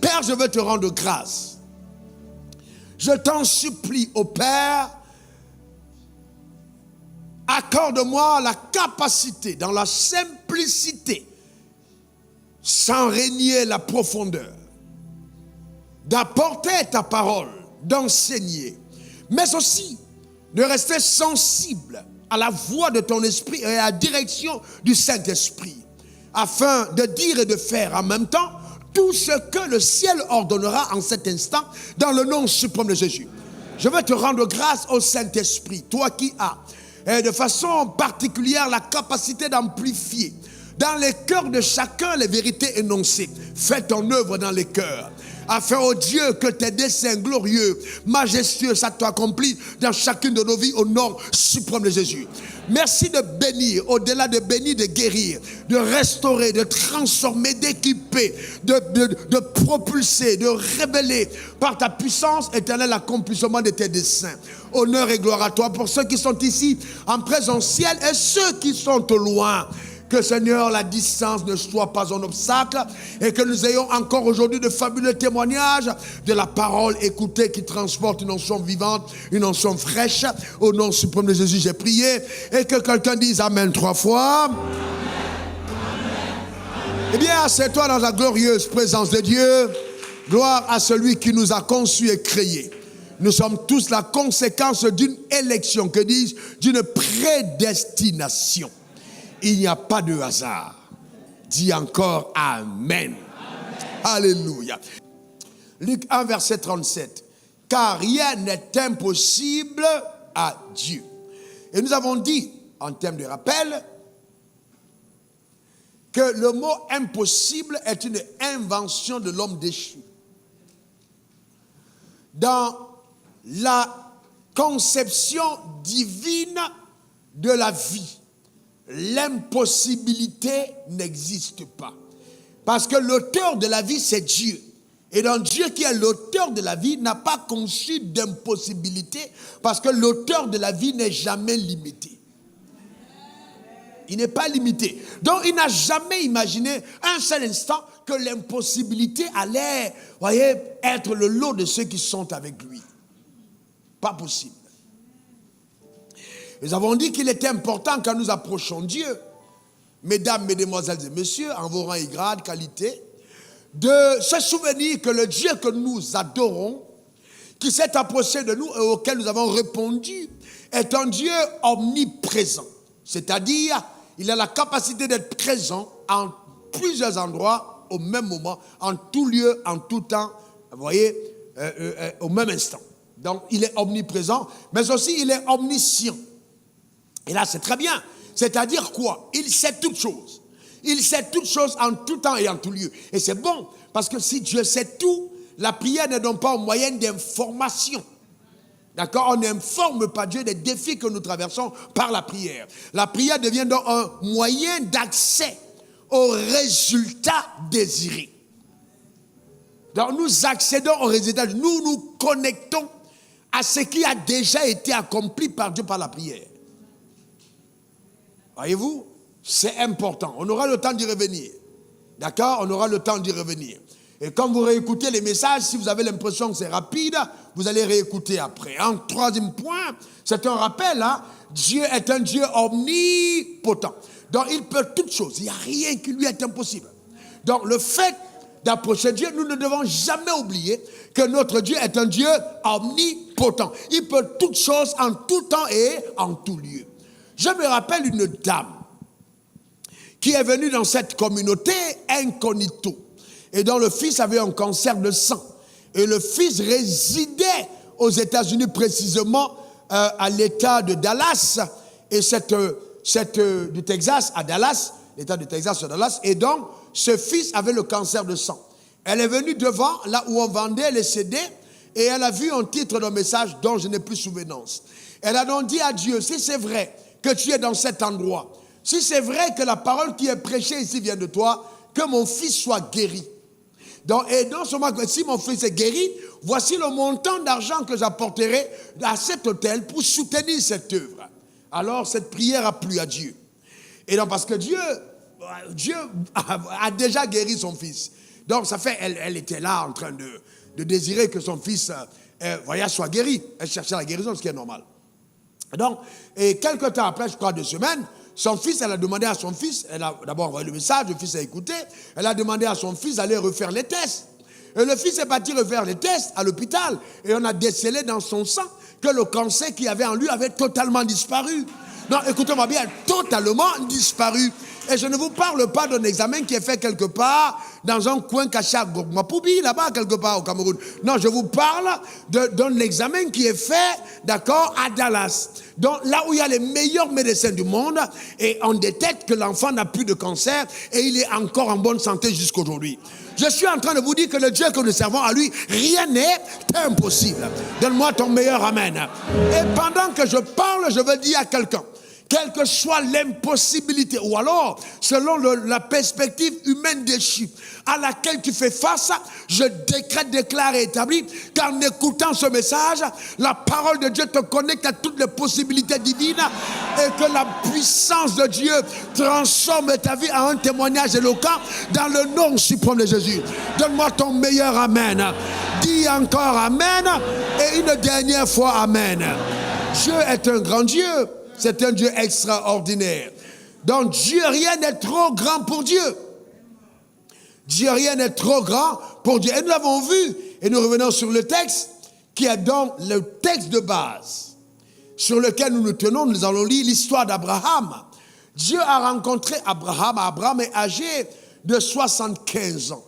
Père, je veux te rendre grâce. Je t'en supplie, ô Père, accorde-moi la capacité, dans la simplicité, sans régner la profondeur, d'apporter ta parole, d'enseigner, mais aussi de rester sensible à la voix de ton esprit et à la direction du Saint-Esprit, afin de dire et de faire en même temps tout ce que le ciel ordonnera en cet instant, dans le nom suprême de Jésus. Je veux te rendre grâce au Saint-Esprit, toi qui as, et de façon particulière, la capacité d'amplifier dans les cœurs de chacun les vérités énoncées. Fais ton œuvre dans les cœurs, afin, ô Dieu, que tes desseins glorieux, majestueux, ça t'accomplit dans chacune de nos vies au nom suprême de Jésus. Merci de bénir, au-delà de bénir, de guérir, de restaurer, de transformer, d'équiper, de propulser, de révéler par ta puissance éternelle l'accomplissement de tes desseins. Honneur et gloire à toi pour ceux qui sont ici en présentiel et ceux qui sont au loin. Que Seigneur, la distance ne soit pas un obstacle et que nous ayons encore aujourd'hui de fabuleux témoignages de la parole écoutée qui transporte une onction vivante, une onction fraîche. Au nom suprême de Jésus, j'ai prié. Et que quelqu'un dise Amen 3 fois. Amen. Eh bien, assieds-toi dans la glorieuse présence de Dieu. Gloire à celui qui nous a conçus et créés. Nous sommes tous la conséquence d'une élection, que dis-je, d'une prédestination. Il n'y a pas de hasard. Dis encore Amen. Amen. Alléluia. Luc 1, verset 37. Car rien n'est impossible à Dieu. Et nous avons dit, en termes de rappel, que le mot impossible est une invention de l'homme déchu. Dans la conception divine de la vie, l'impossibilité n'existe pas. Parce que l'auteur de la vie, c'est Dieu. Et donc Dieu qui est l'auteur de la vie n'a pas conçu d'impossibilité parce que l'auteur de la vie n'est jamais limité. Il n'est pas limité. Donc il n'a jamais imaginé un seul instant que l'impossibilité allait, voyez, être le lot de ceux qui sont avec lui. Pas possible. Nous avons dit qu'il était important quand nous approchons Dieu, mesdames, mesdemoiselles et messieurs, en vos rangs et grades, qualités, de se souvenir que le Dieu que nous adorons, qui s'est approché de nous et auquel nous avons répondu, est un Dieu omniprésent. C'est-à-dire, il a la capacité d'être présent en plusieurs endroits, au même moment, en tout lieu, en tout temps, vous voyez, au même instant. Donc, il est omniprésent, mais aussi il est omniscient. Et là, c'est très bien. C'est-à-dire quoi? Il sait toutes choses. Il sait toutes choses en tout temps et en tout lieu. Et c'est bon, parce que si Dieu sait tout, la prière n'est donc pas un moyen d'information. D'accord? On n'informe pas Dieu des défis que nous traversons par la prière. La prière devient donc un moyen d'accès aux résultats désirés. Donc nous accédons aux résultats. Nous nous connectons à ce qui a déjà été accompli par Dieu par la prière. Voyez-vous, c'est important. On aura le temps d'y revenir. D'accord? On aura le temps d'y revenir. Et quand vous réécoutez les messages, si vous avez l'impression que c'est rapide, vous allez réécouter après. En troisième point, c'est un rappel, hein? Dieu est un Dieu omnipotent. Donc il peut toutes choses. Il n'y a rien qui lui est impossible. Donc le fait d'approcher Dieu, nous ne devons jamais oublier que notre Dieu est un Dieu omnipotent. Il peut toutes choses en tout temps et en tout lieu. Je me rappelle une dame qui est venue dans cette communauté incognito et dont le fils avait un cancer de sang. Et le fils résidait aux États-Unis, précisément à l'État de Dallas, et du Texas à Dallas, l'État de Texas à Dallas, et donc ce fils avait le cancer de sang. Elle est venue devant, là où on vendait les CD, et elle a vu un titre d'un message dont je n'ai plus souvenance. Elle a donc dit à Dieu, si c'est vrai que tu es dans cet endroit, si c'est vrai que la parole qui est prêchée ici vient de toi, que mon fils soit guéri. Donc, et non seulement que si mon fils est guéri, voici le montant d'argent que j'apporterai à cet hôtel pour soutenir cette œuvre. Alors cette prière a plu à Dieu. Et donc parce que Dieu a déjà guéri son fils. Donc ça fait, elle était là en train de désirer que son fils voyage soit guéri. Elle cherchait la guérison, ce qui est normal. Donc, et quelques temps après, je crois 2 semaines, son fils, elle a demandé à son fils, elle a d'abord envoyé le message, le fils a écouté, elle a demandé à son fils d'aller refaire les tests. Et le fils est parti refaire les tests à l'hôpital et on a décelé dans son sang que le cancer qu'il y avait en lui avait totalement disparu. Non, écoutez-moi bien, totalement disparu. Et je ne vous parle pas d'un examen qui est fait quelque part dans un coin caché à Gogmapoubi, là-bas, quelque part au Cameroun. Non, je vous parle d'un examen qui est fait, d'accord, à Dallas. Donc, là où il y a les meilleurs médecins du monde, et on détecte que l'enfant n'a plus de cancer et il est encore en bonne santé jusqu'aujourd'hui. Je suis en train de vous dire que le Dieu que nous servons à lui, rien n'est impossible. Donne-moi ton meilleur amen. Et pendant que je parle, je veux dire à quelqu'un, quelle que soit l'impossibilité, ou alors, selon la perspective humaine déchue à laquelle tu fais face, je décrète, déclare et établis qu'en écoutant ce message, la parole de Dieu te connecte à toutes les possibilités divines et que la puissance de Dieu transforme ta vie en un témoignage éloquent dans le nom suprême de Jésus. Donne-moi ton meilleur amen. Dis encore amen et une dernière fois amen. Dieu est un grand Dieu. C'est un Dieu extraordinaire. Donc Dieu, rien n'est trop grand pour Dieu. Dieu, rien n'est trop grand pour Dieu. Et nous l'avons vu, et nous revenons sur le texte, qui est donc le texte de base, sur lequel nous nous tenons. Nous allons lire l'histoire d'Abraham. Dieu a rencontré Abraham. Abraham est âgé de 75 ans.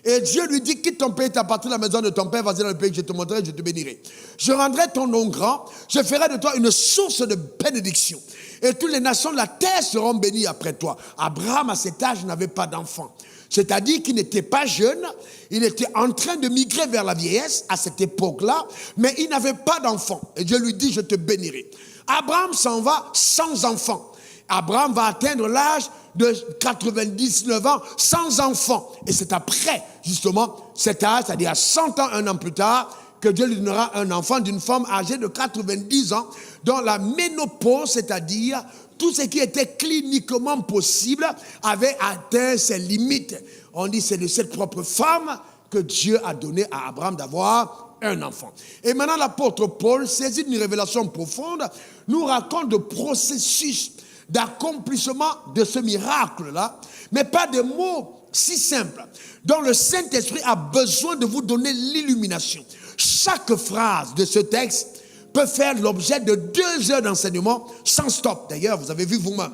Et Dieu lui dit, quitte ton pays, ta patrie, la maison de ton père, vas-y dans le pays que je te montrerai, je te bénirai. Je rendrai ton nom grand, je ferai de toi une source de bénédiction. Et toutes les nations de la terre seront bénies après toi. Abraham, à cet âge, n'avait pas d'enfant. C'est-à-dire qu'il n'était pas jeune, il était en train de migrer vers la vieillesse à cette époque-là, mais il n'avait pas d'enfant. Et Dieu lui dit, je te bénirai. Abraham s'en va sans enfant. Abraham va atteindre l'âge de 99 ans sans enfant. Et c'est après, justement, cet âge, c'est-à-dire à 100 ans, un an plus tard, que Dieu lui donnera un enfant d'une femme âgée de 90 ans, dont la ménopause, c'est-à-dire tout ce qui était cliniquement possible, avait atteint ses limites. On dit que c'est de cette propre femme que Dieu a donné à Abraham d'avoir un enfant. Et maintenant, l'apôtre Paul, saisi d'une révélation profonde, nous raconte le processus d'accomplissement de ce miracle-là, mais pas des mots si simples, dont le Saint-Esprit a besoin de vous donner l'illumination. Chaque phrase de ce texte peut faire l'objet de 2 heures d'enseignement sans stop. D'ailleurs, vous avez vu vous-même.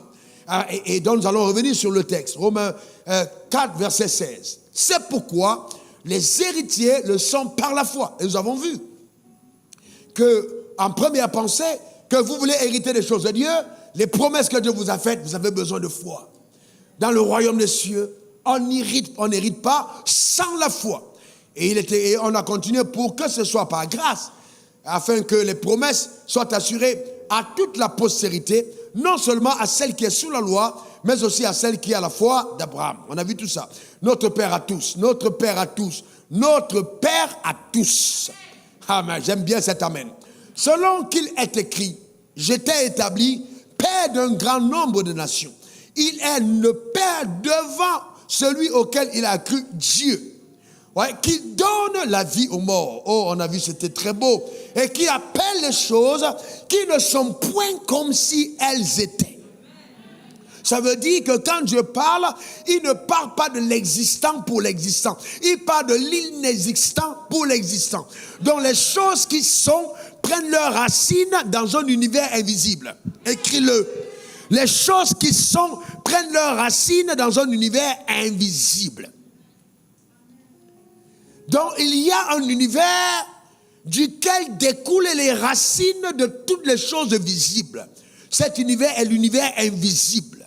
Et donc, nous allons revenir sur le texte. Romains 4, verset 16. C'est pourquoi les héritiers le sont par la foi. Et nous avons vu que, en première pensée, que vous voulez hériter des choses de Dieu, les promesses que Dieu vous a faites, vous avez besoin de foi. Dans le royaume des cieux, on n'hérite pas sans la foi. Et on a continué pour que ce soit par grâce, afin que les promesses soient assurées à toute la postérité, non seulement à celle qui est sous la loi, mais aussi à celle qui est à la foi d'Abraham. On a vu tout ça. Notre Père à tous, notre Père à tous, notre Père à tous. Amen. J'aime bien cet amen. Selon qu'il est écrit, j'étais établi Père d'un grand nombre de nations. Il est le Père devant celui auquel il a cru, Dieu. Ouais, qui donne la vie aux morts. Oh, on a vu, c'était très beau. Et qui appelle les choses qui ne sont point comme si elles étaient. Ça veut dire que quand Dieu parle, il ne parle pas de l'existant pour l'existant. Il parle de l'inexistant pour l'existant. Donc les choses qui sont prennent leurs racines dans un univers invisible. Écris-le. Les choses qui sont prennent leurs racines dans un univers invisible. Donc il y a un univers duquel découlent les racines de toutes les choses visibles. Cet univers est l'univers invisible,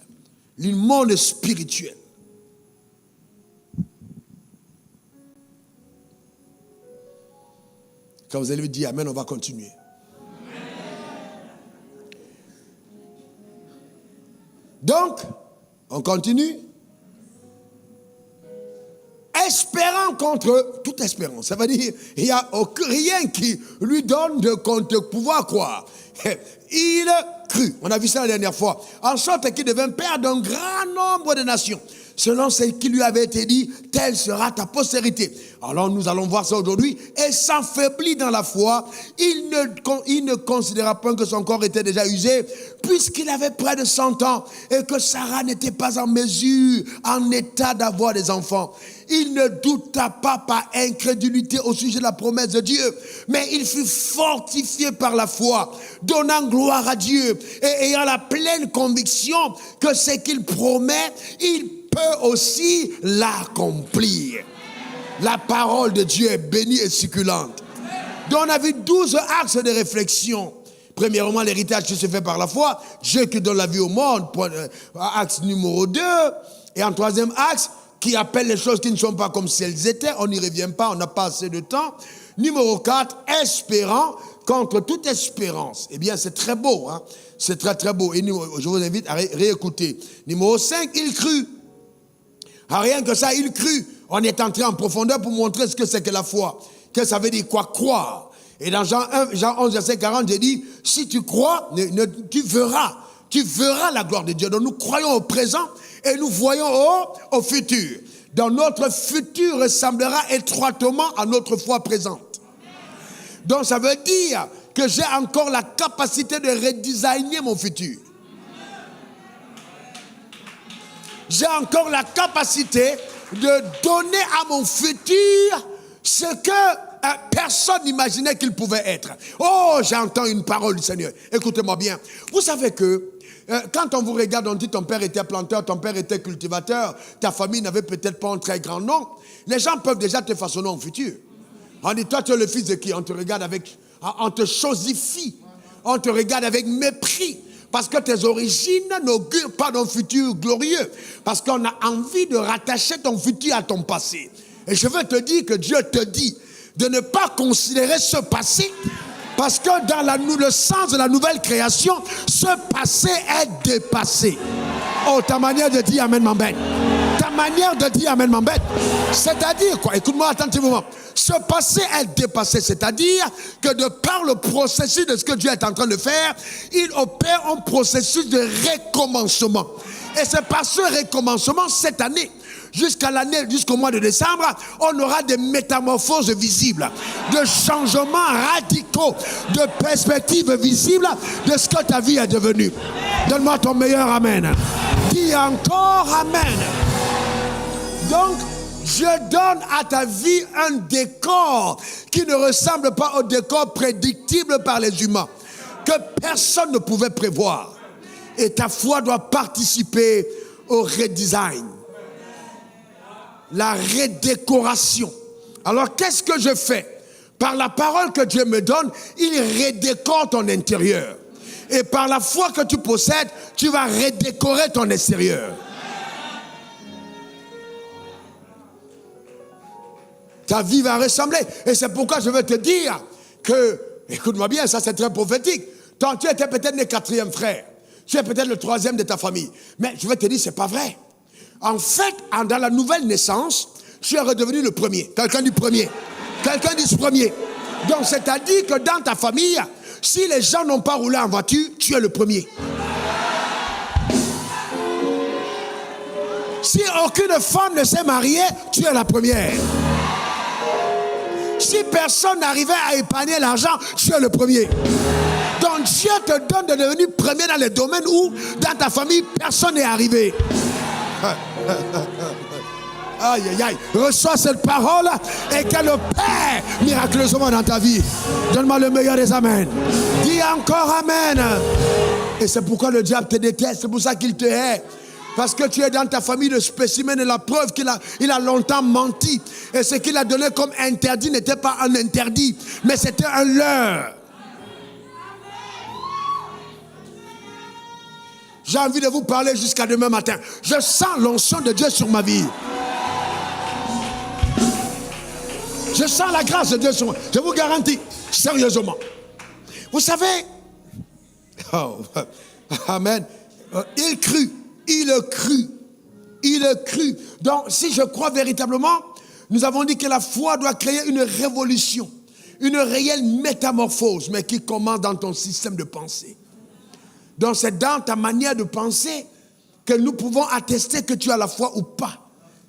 le monde spirituel. Quand vous allez me dire amen, on va continuer. Donc, on continue. Espérant contre toute espérance. Ça veut dire, il n'y a rien qui lui donne de pouvoir croire. Il crut. On a vu ça la dernière fois. En sorte qu'il devint père d'un grand nombre de nations. selon ce qui lui avait été dit, telle sera ta postérité. Alors nous allons voir ça aujourd'hui. Et s'affaiblit dans la foi, il ne considéra pas que son corps était déjà usé, puisqu'il avait près de 100 ans et que Sarah n'était pas en mesure, en état d'avoir des enfants. Il ne douta pas par incrédulité au sujet de la promesse de Dieu, mais il fut fortifié par la foi, donnant gloire à Dieu et ayant la pleine conviction que ce qu'il promet, il peut aussi l'accomplir. La parole de Dieu est bénie et succulente. Donc on a vu 12 axes de réflexion. Premièrement, l'héritage qui se fait par la foi, Dieu qui donne la vie au monde, axe numéro 2. Et en troisième axe, qui appelle les choses qui ne sont pas comme si elles étaient. On n'y revient pas, on n'a pas assez de temps. Numéro 4, espérant contre toute espérance. Eh bien, c'est très beau, hein? C'est très très beau. Et je vous invite à réécouter. Numéro 5, il crut. Rien que ça, il crut. On est entré en profondeur pour montrer ce que c'est que la foi. Que ça veut dire quoi? Croire. Et dans Jean 11, verset 40, j'ai dit, si tu crois, tu verras la gloire de Dieu. Donc nous croyons au présent et nous voyons au futur. Donc notre futur ressemblera étroitement à notre foi présente. Donc ça veut dire que j'ai encore la capacité de redesigner mon futur. J'ai encore la capacité de donner à mon futur ce que personne n'imaginait qu'il pouvait être. Oh, j'entends une parole du Seigneur. Écoutez-moi bien. Vous savez que quand on vous regarde, on dit ton père était planteur, ton père était cultivateur, ta famille n'avait peut-être pas un très grand nom. Les gens peuvent déjà te façonner en futur. On dit, toi tu es le fils de qui? On te regarde avec, on te chosifie, on te regarde avec mépris. Parce que tes origines n'augurent pas d'un futur glorieux. Parce qu'on a envie de rattacher ton futur à ton passé. Et je veux te dire que Dieu te dit de ne pas considérer ce passé. Parce que dans le sens de la nouvelle création, ce passé est dépassé. Oh, ta manière de dire Amen m'embête. Ta manière de dire Amen m'embête. C'est-à-dire quoi? Écoute-moi attentivement. Ce passé est dépassé. C'est-à-dire que de par le processus de ce que Dieu est en train de faire, il opère un processus de recommencement. Et c'est par ce recommencement, cette année, jusqu'au mois de décembre, on aura des métamorphoses visibles, de changements radicaux, de perspectives visibles de ce que ta vie est devenue. Donne-moi ton meilleur Amen. Dis encore Amen. Donc, je donne à ta vie un décor qui ne ressemble pas au décor prédictible par les humains, que personne ne pouvait prévoir. Et ta foi doit participer au redesign. La redécoration. Alors, qu'est-ce que je fais? Par la parole que Dieu me donne, il redécore ton intérieur. Et par la foi que tu possèdes, tu vas redécorer ton extérieur. Ta vie va ressembler. Et c'est pourquoi je veux te dire que, écoute-moi bien, ça c'est très prophétique. Tu étais peut-être le 4e frère. Tu es peut-être le 3e de ta famille. Mais je veux te dire, c'est pas vrai. En fait, dans la nouvelle naissance, tu es redevenu le premier. Quelqu'un dit premier. Quelqu'un dit premier. Donc, c'est-à-dire que dans ta famille, si les gens n'ont pas roulé en voiture, tu es le premier. Si aucune femme ne s'est mariée, tu es la première. Si personne n'arrivait à épargner l'argent, tu es le premier. Donc Dieu te donne de devenir premier dans les domaines où, dans ta famille, personne n'est arrivé. Aïe, aïe, aïe. Reçois cette parole et qu'elle opère miraculeusement dans ta vie. Donne-moi le meilleur des amens. Dis encore amen. Et c'est pourquoi le diable te déteste. C'est pour ça qu'il te hait. Parce que tu es dans ta famille de spécimen et la preuve qu'il a longtemps menti. Et ce qu'il a donné comme interdit n'était pas un interdit, mais c'était un leurre. J'ai envie de vous parler jusqu'à demain matin. Je sens l'onction de Dieu sur ma vie. Je sens la grâce de Dieu sur moi. Je vous garantis, sérieusement. Vous savez, oh, amen, il crut. Il crut. Donc, si je crois véritablement, nous avons dit que la foi doit créer une révolution, une réelle métamorphose, mais qui commence dans ton système de pensée. Donc, c'est dans ta manière de penser que nous pouvons attester que tu as la foi ou pas.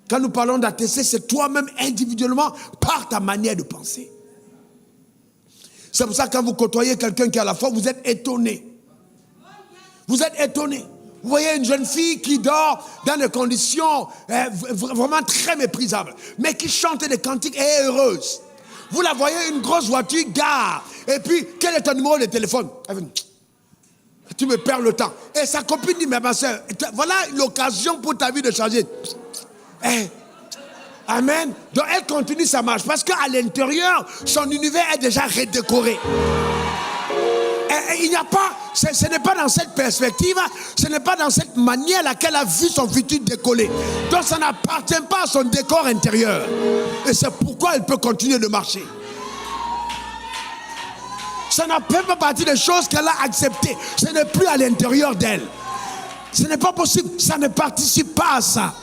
Quand nous parlons d'attester, c'est toi-même individuellement par ta manière de penser. C'est pour ça que quand vous côtoyez quelqu'un qui a la foi, vous êtes étonné. Vous êtes étonné. Vous voyez une jeune fille qui dort dans des conditions vraiment très méprisables, mais qui chante des cantiques et est heureuse. Vous la voyez, une grosse voiture, gare. Et puis, quel est ton numéro de téléphone? Tu me perds le temps. Et sa copine dit, mais ma soeur, voilà l'occasion pour ta vie de changer. Amen. Donc elle continue sa marche parce qu'à l'intérieur, son univers est déjà redécoré. Et il n'y a pas, ce n'est pas dans cette perspective, ce n'est pas dans cette manière laquelle elle a vu son futur décoller. Donc ça n'appartient pas à son décor intérieur. Et c'est pourquoi elle peut continuer de marcher. Ça n'a pas partie des choses qu'elle a acceptées. Ce n'est plus à l'intérieur d'elle. Ce n'est pas possible. Ça ne participe pas à ça.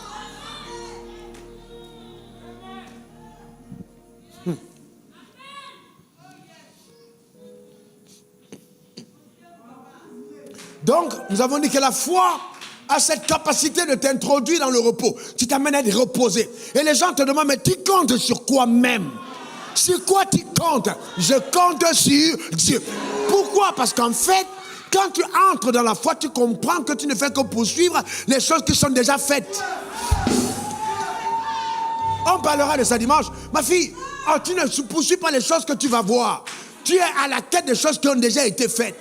Donc, nous avons dit que la foi a cette capacité de t'introduire dans le repos. Tu t'amènes à te reposer. Et les gens te demandent, mais tu comptes sur quoi même? Sur quoi tu comptes? Je compte sur Dieu. Pourquoi? Parce qu'en fait, quand tu entres dans la foi, tu comprends que tu ne fais que poursuivre les choses qui sont déjà faites. On parlera de ça dimanche. Ma fille, tu ne poursuis pas les choses que tu vas voir. Tu es à la quête des choses qui ont déjà été faites.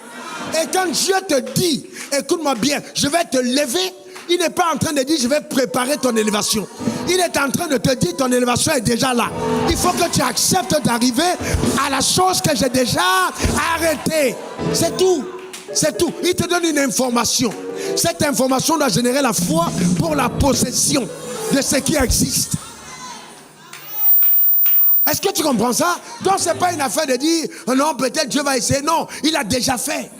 Et quand Dieu te dit, écoute-moi bien, je vais te lever, il n'est pas en train de dire, je vais préparer ton élévation. Il est en train de te dire, ton élévation est déjà là. Il faut que tu acceptes d'arriver à la chose que j'ai déjà arrêtée. C'est tout. C'est tout. Il te donne une information. Cette information doit générer la foi pour la possession de ce qui existe. Est-ce que tu comprends ça? Donc ce n'est pas une affaire de dire, non, peut-être Dieu va essayer. Non, il a déjà fait.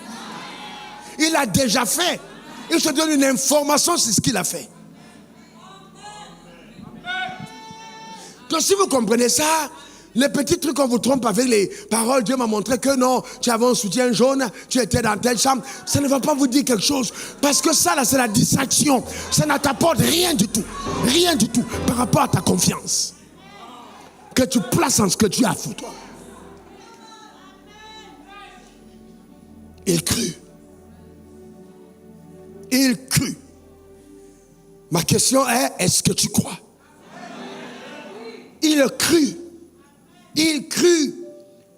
Il a déjà fait. Il te donne une information sur ce qu'il a fait. Donc si vous comprenez ça, les petits trucs qu'on vous trompe avec les paroles, Dieu m'a montré que non, tu avais un soutien jaune, tu étais dans telle chambre, ça ne va pas vous dire quelque chose. Parce que ça là, c'est la distraction. Ça ne t'apporte rien du tout. Rien du tout par rapport à ta confiance que tu places en ce que tu as pour toi. Il crut. Il crut. Ma question est, est-ce que tu crois? Il crut. Il crut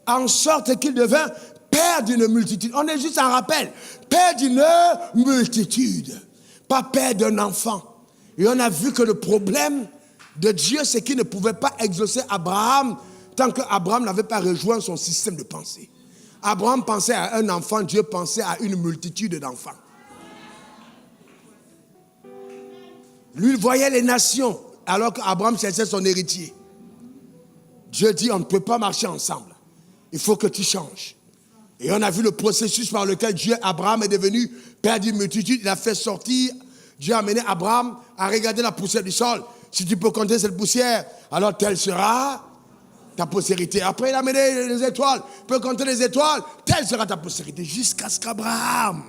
en sorte qu'il devint père d'une multitude. On est juste en rappel. Père d'une multitude. Pas père d'un enfant. Et on a vu que le problème de Dieu, c'est qu'il ne pouvait pas exaucer Abraham tant qu'Abraham n'avait pas rejoint son système de pensée. Abraham pensait à un enfant, Dieu pensait à une multitude d'enfants. Lui, il voyait les nations, alors qu'Abraham cherchait son héritier. Dieu dit, on ne peut pas marcher ensemble. Il faut que tu changes. Et on a vu le processus par lequel Abraham est devenu père d'une multitude. Il a fait sortir, Dieu a amené Abraham à regarder la poussière du sol. Si tu peux compter cette poussière, alors telle sera ta postérité. Après, il a amené les étoiles. Tu peux compter les étoiles, telle sera ta postérité. Jusqu'à ce qu'Abraham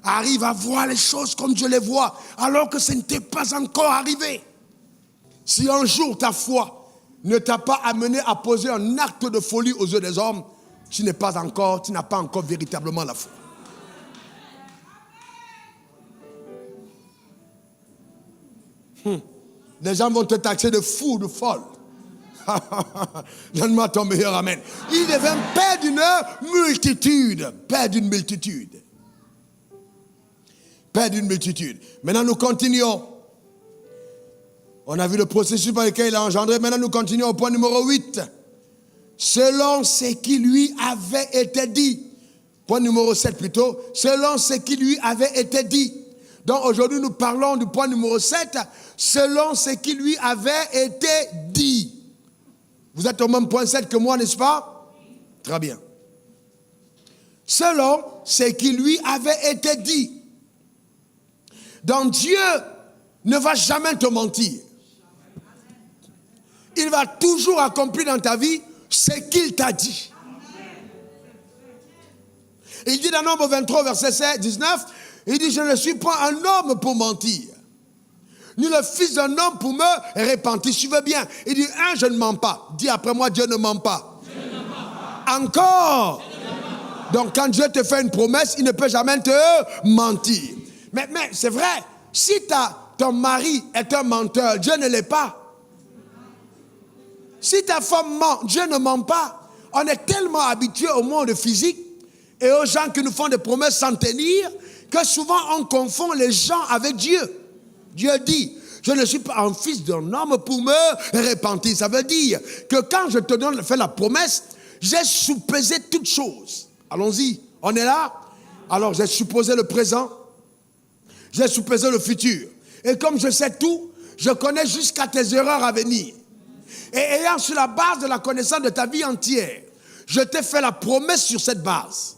arrive à voir les choses comme Dieu les voit, alors que ce n'était pas encore arrivé. Si un jour ta foi ne t'a pas amené à poser un acte de folie aux yeux des hommes, tu n'as pas encore véritablement la foi. Les gens vont te taxer de fou, de folle. Donne-moi ton meilleur amen. Il devient père d'une multitude. Père d'une multitude. Père d'une multitude. Maintenant, nous continuons. On a vu le processus par lequel il a engendré. Maintenant, nous continuons au point numéro 8. Selon ce qui lui avait été dit. Point numéro 7 plutôt. Selon ce qui lui avait été dit. Donc aujourd'hui, nous parlons du point numéro 7. Selon ce qui lui avait été dit. Vous êtes au même point 7 que moi, n'est-ce pas? Très bien. Selon ce qui lui avait été dit. Donc Dieu ne va jamais te mentir. Il va toujours accomplir dans ta vie ce qu'il t'a dit. Il dit dans Nombre 23, verset 19, il dit, je ne suis pas un homme pour mentir. ni le fils d'un homme pour me repentir. Si tu veux bien. Il dit, je ne mens pas. Dis après moi, Dieu ne ment pas. Encore. Donc quand Dieu te fait une promesse, il ne peut jamais te mentir. Mais c'est vrai, si ton mari est un menteur, Dieu ne l'est pas. Si ta femme ment, Dieu ne ment pas. On est tellement habitué au monde physique et aux gens qui nous font des promesses sans tenir que souvent on confond les gens avec Dieu. Dieu dit, je ne suis pas un fils d'un homme pour me repentir. Ça veut dire que quand je te fais la promesse, j'ai soupesé toutes choses. Allons-y, on est là. Alors j'ai supposé le présent, j'ai soupesé le futur. Et comme je sais tout, je connais jusqu'à tes erreurs à venir. Et ayant sur la base de la connaissance de ta vie entière, je t'ai fait la promesse sur cette base.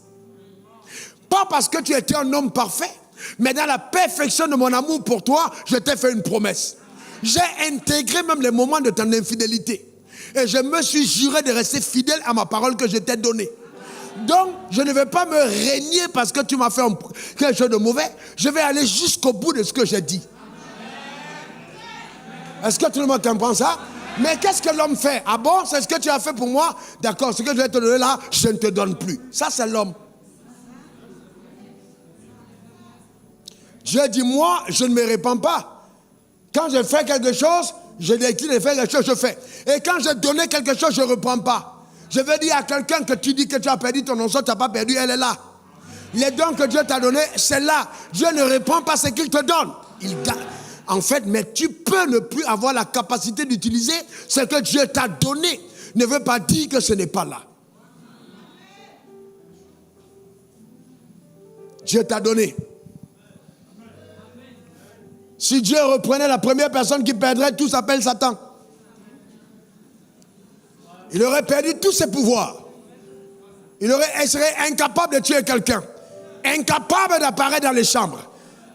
Pas parce que tu étais un homme parfait, mais dans la perfection de mon amour pour toi, je t'ai fait une promesse. J'ai intégré même les moments de ton infidélité. Et je me suis juré de rester fidèle à ma parole que je t'ai donnée. Donc, je ne vais pas me régner parce que tu m'as fait quelque chose de mauvais. Je vais aller jusqu'au bout de ce que j'ai dit. Est-ce que tout le monde comprend ça? Mais qu'est-ce que l'homme fait? Ah bon, c'est ce que tu as fait pour moi? D'accord, ce que je vais te donner là, je ne te donne plus. Ça, c'est l'homme. Dieu dit, moi, je ne me répands pas. Quand je fais quelque chose, je décide de faire quelque chose, je fais. Et quand je donne quelque chose, je ne reprends pas. Je veux dire à quelqu'un que tu dis que tu as perdu ton onction, tu n'as pas perdu, elle est là. Les dons que Dieu t'a donnés, c'est là. Dieu ne répond pas ce qu'il te donne. En fait, mais tu peux ne plus avoir la capacité d'utiliser ce que Dieu t'a donné. Ne veut pas dire que ce n'est pas là. Dieu t'a donné. Si Dieu reprenait la première personne qui perdrait, tout s'appelle Satan. Il aurait perdu tous ses pouvoirs. Il serait incapable de tuer quelqu'un. Incapable d'apparaître dans les chambres.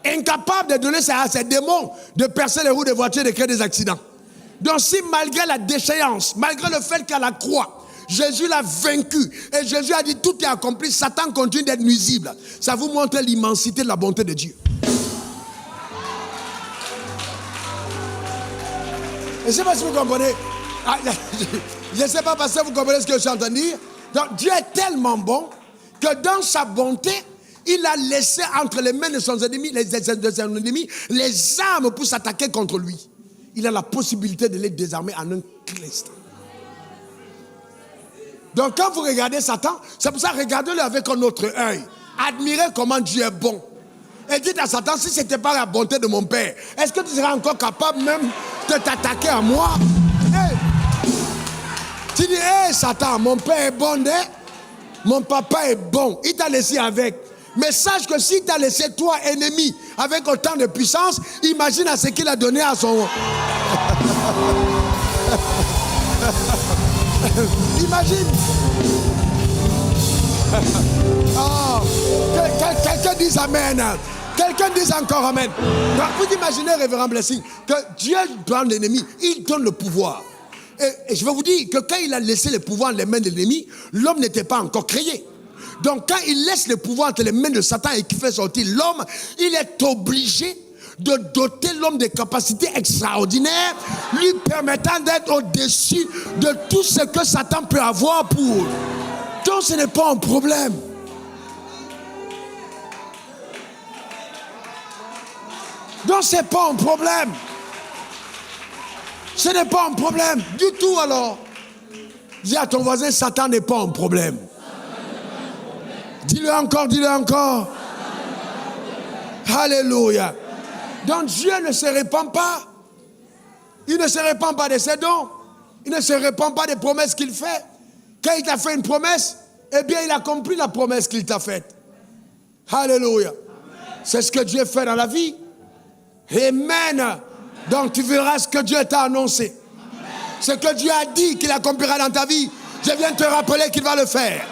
Incapable de donner à ses démons de percer les roues des voitures et de créer des accidents. Donc si malgré la déchéance, malgré le fait qu'à la croix, Jésus l'a vaincu et Jésus a dit tout est accompli, Satan continue d'être nuisible. Ça vous montre l'immensité de la bonté de Dieu. Je ne sais pas si vous comprenez. Je ne sais pas parce que vous comprenez ce que je suis en train de dire. Donc Dieu est tellement bon que dans sa bonté, il a laissé entre les mains de ses ennemis, les armes pour s'attaquer contre lui. Il a la possibilité de les désarmer en un instant. Donc quand vous regardez Satan, c'est pour ça regardez-le avec un autre œil. Admirez comment Dieu est bon. Et dites à Satan, si ce n'était pas la bonté de mon Père, est-ce que tu serais encore capable même de t'attaquer à moi? Hey. Tu dis, hé Satan, mon Père est bon, hein? Mon papa est bon, il t'a laissé avec. Mais sache que s'il t'a laissé toi ennemi avec autant de puissance, imagine à ce qu'il a donné à son... Imagine. Oh, quelqu'un dise amen. Quelqu'un dise encore amen. Donc vous imaginez, révérend Blessing, que Dieu donne l'ennemi, il donne le pouvoir. Et je vais vous dire que quand il a laissé le pouvoir dans les mains de l'ennemi, l'homme n'était pas encore créé. Donc quand il laisse le pouvoir entre les mains de Satan et qu'il fait sortir l'homme, il est obligé de doter l'homme de capacités extraordinaires, lui permettant d'être au-dessus de tout ce que Satan peut avoir pour. Donc ce n'est pas un problème. Donc ce n'est pas un problème. Ce n'est pas un problème du tout alors. Dis à ton voisin, Satan n'est pas un problème. Dis-le encore, dis-le encore. Alléluia. Donc Dieu ne se répand pas. Il ne se répand pas de ses dons. Il ne se répand pas des promesses qu'il fait. Quand il t'a fait une promesse, eh bien il a accompli la promesse qu'il t'a faite. Alléluia. C'est ce que Dieu fait dans la vie. Amen. Donc tu verras ce que Dieu t'a annoncé. Ce que Dieu a dit qu'il accomplira dans ta vie. Je viens te rappeler qu'il va le faire.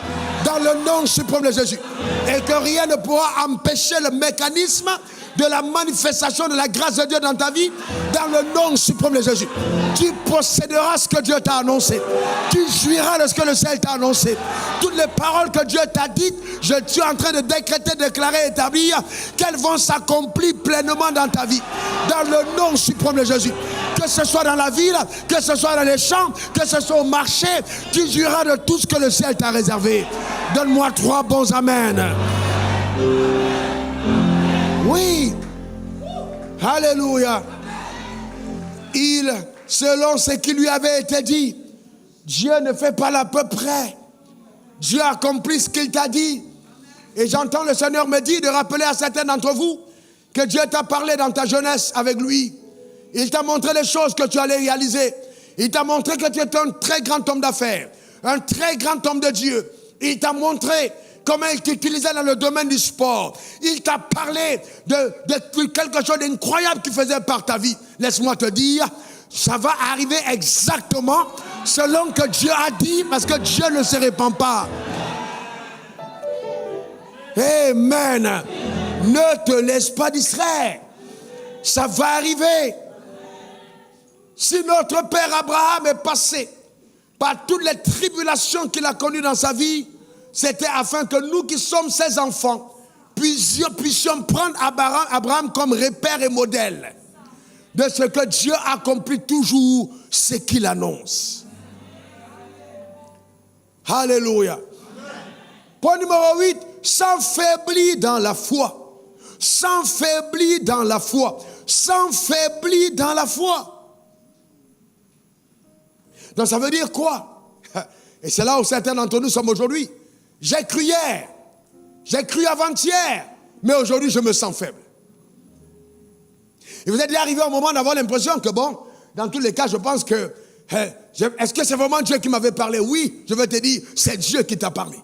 Dans le nom suprême de Jésus. Et que rien ne pourra empêcher le mécanisme de la manifestation de la grâce de Dieu dans ta vie. Dans le nom suprême de Jésus. Tu posséderas ce que Dieu t'a annoncé. Tu jouiras de ce que le ciel t'a annoncé. Toutes les paroles que Dieu t'a dites, je suis en train de décréter, déclarer, établir qu'elles vont s'accomplir pleinement dans ta vie. Dans le nom suprême de Jésus. Que ce soit dans la ville, que ce soit dans les champs, que ce soit au marché, tu jouiras de tout ce que le ciel t'a réservé. Donne-moi 3 bons amen. Oui. Alléluia. Selon ce qui lui avait été dit, Dieu ne fait pas l'à peu près. Dieu accomplit ce qu'il t'a dit. Et j'entends le Seigneur me dire de rappeler à certains d'entre vous que Dieu t'a parlé dans ta jeunesse avec lui. Il t'a montré les choses que tu allais réaliser. Il t'a montré que tu es un très grand homme d'affaires, un très grand homme de Dieu. Il t'a montré comment il t'utilisait dans le domaine du sport. Il t'a parlé de quelque chose d'incroyable qui faisait par ta vie. Laisse-moi te dire, ça va arriver exactement selon que Dieu a dit, parce que Dieu ne se répand pas. Amen. Ne te laisse pas distraire. Ça va arriver. Si notre père Abraham est passé par toutes les tribulations qu'il a connues dans sa vie, c'était afin que nous qui sommes ses enfants puissions prendre Abraham comme repère et modèle de ce que Dieu accomplit toujours ce qu'il annonce. Alléluia. Point numéro 8, s'affaiblir dans la foi. S'affaiblir dans la foi. S'affaiblir dans la foi. Donc ça veut dire quoi? Et c'est là où certains d'entre nous sommes aujourd'hui. J'ai cru hier, j'ai cru avant-hier, mais aujourd'hui je me sens faible. Et vous êtes déjà arrivé au moment d'avoir l'impression que bon, dans tous les cas, je pense que, est-ce que c'est vraiment Dieu qui m'avait parlé? Oui, je vais te dire, c'est Dieu qui t'a parlé.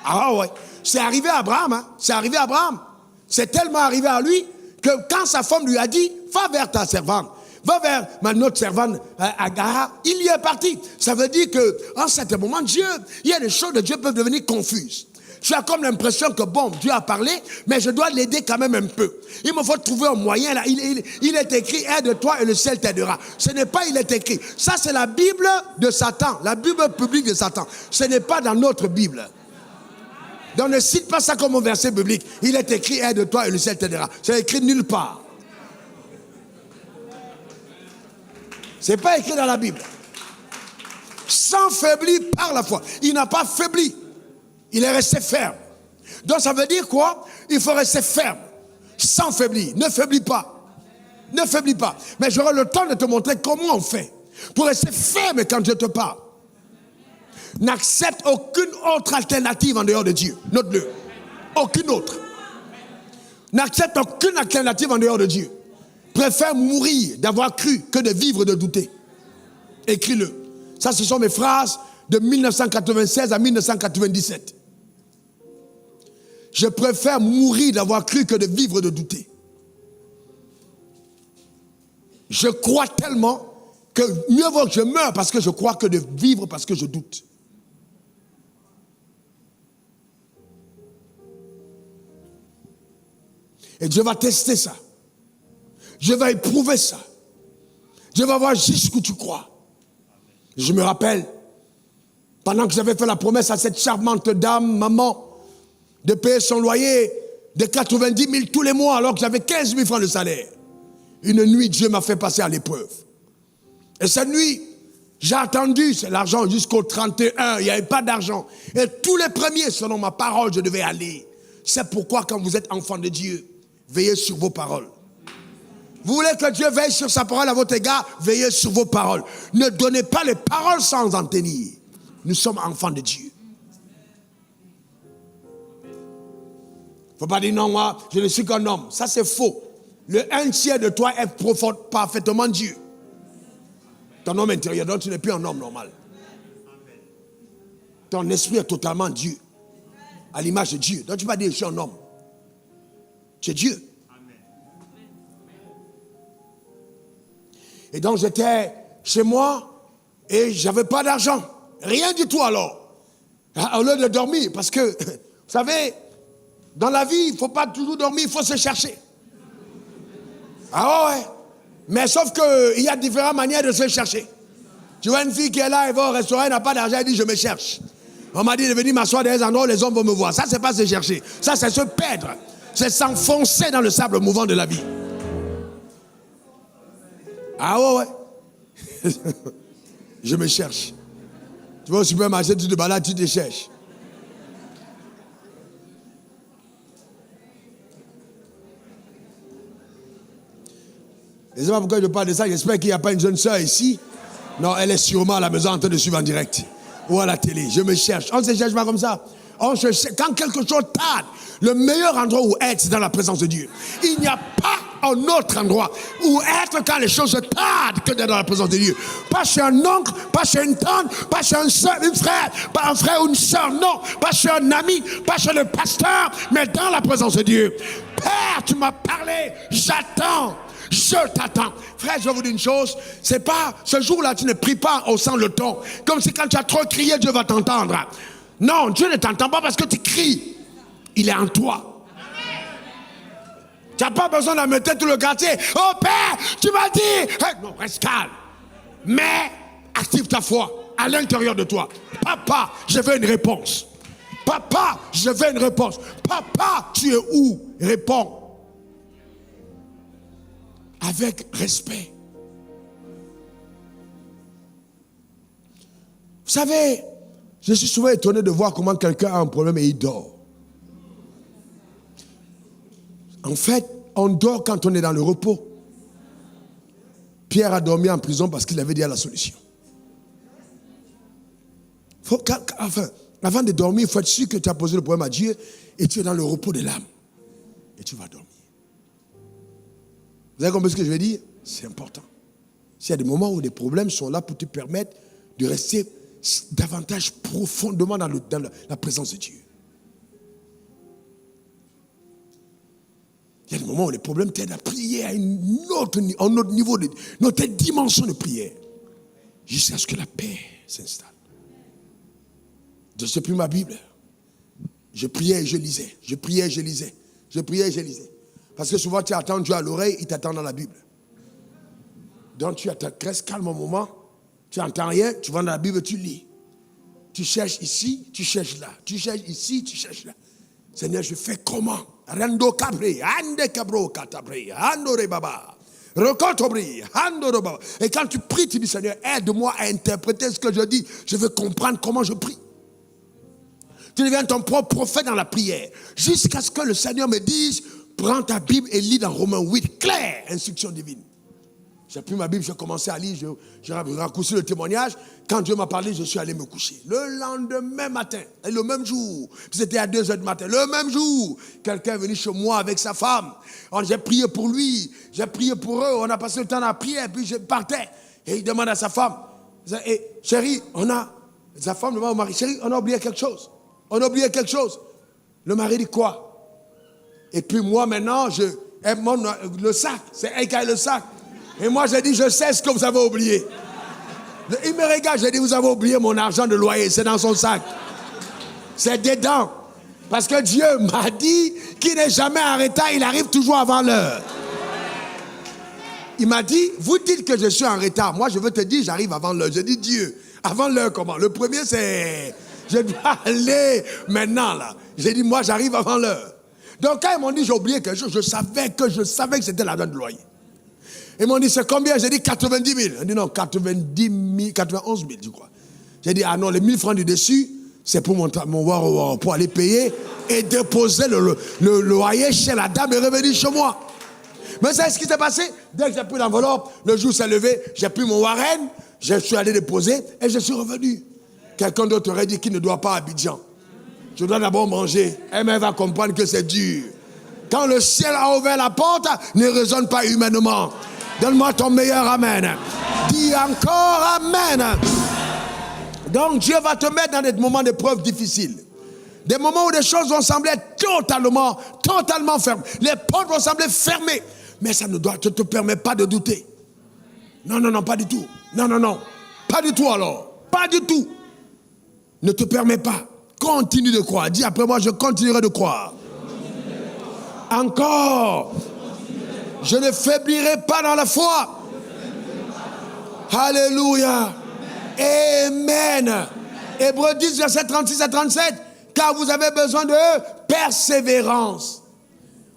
Ah ouais, c'est arrivé à Abraham, hein? C'est arrivé à Abraham. C'est tellement arrivé à lui que quand sa femme lui a dit, va vers ta servante, va vers notre servante Agar, il y est parti. Ça veut dire qu'en certain moment, Dieu, il y a des choses de Dieu peuvent devenir confuses. Tu as comme l'impression que bon, Dieu a parlé, mais je dois l'aider quand même un peu. Il me faut trouver un moyen là. Il est écrit, aide-toi et le ciel t'aidera. Ce n'est pas il est écrit. Ça c'est la Bible de Satan, la Bible publique de Satan. Ce n'est pas dans notre Bible. Donc ne cite pas ça comme un verset biblique. Il est écrit, aide-toi et le ciel t'aidera. C'est écrit nulle part. C'est pas écrit dans la Bible. Sans faiblir par la foi. Il n'a pas faibli. Il est resté ferme. Donc ça veut dire quoi? Il faut rester ferme. Sans faiblir. Ne faiblis pas. Ne faiblis pas. Mais j'aurai le temps de te montrer comment on fait. Pour rester ferme quand Dieu te parle. N'accepte aucune autre alternative en dehors de Dieu. Note-le. Aucune autre. N'accepte aucune alternative en dehors de Dieu. Préfère mourir d'avoir cru que de vivre de douter. Écris-le. Ça, ce sont mes phrases de 1996 à 1997. Je préfère mourir d'avoir cru que de vivre de douter. Je crois tellement que mieux vaut que je meure parce que je crois que de vivre parce que je doute. Et Dieu va tester ça. Dieu va éprouver ça. Dieu va voir jusqu'où tu crois. Je me rappelle, pendant que j'avais fait la promesse à cette charmante dame, maman, de payer son loyer de 90 000 tous les mois alors que j'avais 15 000 francs de salaire. Une nuit, Dieu m'a fait passer à l'épreuve. Et cette nuit, j'ai attendu, c'est l'argent jusqu'au 31, il n'y avait pas d'argent. Et tous les premiers, selon ma parole, je devais aller. C'est pourquoi quand vous êtes enfant de Dieu, veillez sur vos paroles. Vous voulez que Dieu veille sur sa parole à votre égard, veillez sur vos paroles. Ne donnez pas les paroles sans en tenir. Nous sommes enfants de Dieu. Il ne faut pas dire non, moi, je ne suis qu'un homme. Ça, c'est faux. Le 1/3 de toi est parfaitement Dieu. Ton homme intérieur, donc tu n'es plus un homme normal. Ton esprit est totalement Dieu. À l'image de Dieu. Donc tu ne peux pas dire je suis un homme. Tu es Dieu. Et donc j'étais chez moi et je n'avais pas d'argent. Rien du tout alors. Au lieu de dormir, parce que, vous savez, dans la vie, il ne faut pas toujours dormir, il faut se chercher. Ah ouais. Mais sauf qu'il y a différentes manières de se chercher. Tu vois une fille qui est là, elle va au restaurant, elle n'a pas d'argent, elle dit je me cherche. On m'a dit de venir m'asseoir dans des endroits où les hommes vont me voir. Ça, c'est pas se chercher. Ça, c'est se perdre. C'est s'enfoncer dans le sable mouvant de la vie. Ah ouais. Je me cherche. Tu vas au supermarché, tu te balades, tu te cherches. Je ne sais pas pourquoi je parle de ça. J'espère qu'il n'y a pas une jeune sœur ici. Non, elle est sûrement à la maison en train de suivre en direct. Ou à la télé. Je me cherche. On ne se cherche pas comme ça. On se cherche. Quand quelque chose tarde, le meilleur endroit où être, c'est dans la présence de Dieu. Il n'y a pas un autre endroit où être quand les choses tardent que d'être dans la présence de Dieu. Pas chez un oncle, pas chez une tante, pas chez un soeur, une frère, pas un frère ou une soeur, non. Pas chez un ami, pas chez le pasteur, mais dans la présence de Dieu. Père, tu m'as parlé, j'attends. Je t'attends. Frère, je vais vous dire une chose. C'est pas, ce jour-là, tu ne pries pas au sang le ton. Comme si quand tu as trop crié, Dieu va t'entendre. Non, Dieu ne t'entend pas parce que tu cries. Il est en toi. Tu n'as pas besoin d'amener tout le quartier. Oh Père, tu m'as dit. Hey, non, reste calme. Mais active ta foi à l'intérieur de toi. Papa, je veux une réponse. Papa, je veux une réponse. Papa, tu es où? Réponds. Avec respect. Vous savez, je suis souvent étonné de voir comment quelqu'un a un problème et il dort. En fait, on dort quand on est dans le repos. Pierre a dormi en prison parce qu'il avait déjà la solution. Avant de dormir, il faut être sûr que tu as posé le problème à Dieu et tu es dans le repos de l'âme. Et tu vas dormir. Vous avez compris ce que je veux dire? C'est important. S'il y a des moments où les problèmes sont là pour te permettre de rester davantage profondément dans la présence de Dieu. Il y a des moments où les problèmes t'aident à prier à un autre niveau, notre dimension de prière. Jusqu'à ce que la paix s'installe. Je ne sais plus ma Bible. Je priais et je lisais. Je priais et je lisais. Je priais et je lisais. Parce que souvent tu attends Dieu à l'oreille, il t'attend dans la Bible. Donc tu restes calme un moment, tu n'entends rien, tu vas dans la Bible, tu lis. Tu cherches ici, tu cherches là. Tu cherches ici, tu cherches là. Seigneur, je fais comment? Rando cabri, ande cabro catabri, andore baba. Recotobri, andore baba. Et quand tu pries, tu dis Seigneur, aide-moi à interpréter ce que je dis. Je veux comprendre comment je prie. Tu deviens ton propre prophète dans la prière. Jusqu'à ce que le Seigneur me dise, prends ta Bible et lis dans Romains 8, clair, instruction divine. J'ai pris ma Bible, j'ai commencé à lire, j'ai raccourci le témoignage. Quand Dieu m'a parlé, je suis allé me coucher. Le lendemain matin, et le même jour, c'était à 2h du matin, le même jour, quelqu'un est venu chez moi avec sa femme. J'ai prié pour lui, j'ai prié pour eux, on a passé le temps à prier, puis je partais. Et il demande à sa femme, chérie, sa femme demande au mari, chérie, on a oublié quelque chose. On a oublié quelque chose. Le mari dit quoi? Et puis moi maintenant, le sac, c'est elle qui a le sac. Et moi j'ai dit, je sais ce que vous avez oublié. Il me regarde, j'ai dit, vous avez oublié mon argent de loyer, c'est dans son sac. C'est dedans. Parce que Dieu m'a dit qu'il n'est jamais en retard, il arrive toujours avant l'heure. Il m'a dit, vous dites que je suis en retard. Moi je veux te dire, j'arrive avant l'heure. J'ai dit, Dieu, avant l'heure comment? Le premier c'est, je dois aller maintenant là. J'ai dit, moi j'arrive avant l'heure. Donc quand ils m'ont dit j'ai oublié quelque chose, je savais que c'était l'argent de loyer. Ils m'ont dit c'est combien? J'ai dit 90 000. Ils ont dit non, 91 000 je crois. J'ai dit ah non, les 1000 francs du dessus, c'est pour pour aller payer et déposer le loyer chez la dame et revenir chez moi. Mais c'est ce qui s'est passé. Dès que j'ai pris l'enveloppe, le jour s'est levé, j'ai pris mon Warren, je suis allé déposer et je suis revenu. Quelqu'un d'autre aurait dit qu'il ne doit pas à Abidjan. Je dois d'abord manger. Elle va comprendre que c'est dur. Quand le ciel a ouvert la porte, ne raisonne pas humainement. Donne-moi ton meilleur amen. Dis encore amen. Donc Dieu va te mettre dans des moments d'épreuve difficiles. Des moments où les choses vont sembler totalement fermées. Les portes vont sembler fermées. Mais ça ne te permet pas de douter. Non, pas du tout. Non. Pas du tout alors. Pas du tout. Ne te permet pas. Continue de croire. Dis après moi, je continuerai de croire. Encore. Je ne faiblirai pas dans la foi. Alléluia. Amen. Hébreux 10, verset 36 à 37. Car vous avez besoin de persévérance.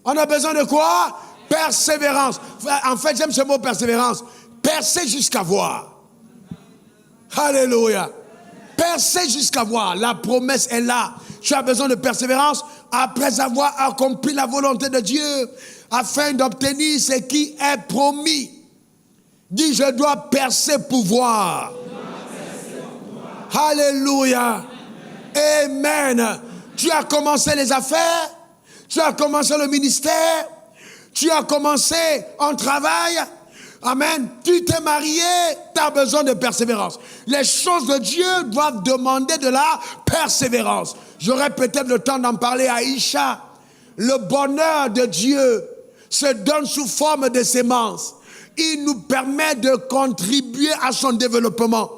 On a besoin de quoi? Persévérance. En fait, j'aime ce mot persévérance. Percer jusqu'à voir. Alléluia. Percer jusqu'à voir. La promesse est là. Tu as besoin de persévérance après avoir accompli la volonté de Dieu afin d'obtenir ce qui est promis. Dis, je dois percer pour voir. Alléluia. Amen. Tu as commencé les affaires, tu as commencé le ministère, tu as commencé un travail. Amen. Tu t'es marié, tu as besoin de persévérance. Les choses de Dieu doivent demander de la persévérance. J'aurai peut-être le temps d'en parler à Aïcha. Le bonheur de Dieu se donne sous forme de sémences. Il nous permet de contribuer à son développement.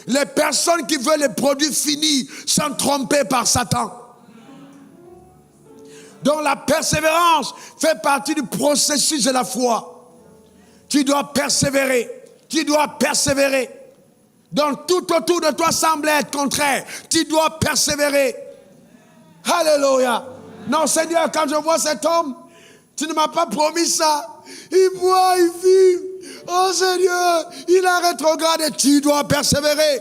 Les personnes qui veulent les produits finis sont trompées par Satan. Donc la persévérance fait partie du processus de la foi. Tu dois persévérer. Tu dois persévérer. Donc tout autour de toi semble être contraire. Tu dois persévérer. Alléluia. Non Seigneur, quand je vois cet homme, tu ne m'as pas promis ça. Il boit, il fume. Oh Seigneur, il a rétrogradé. Tu dois persévérer.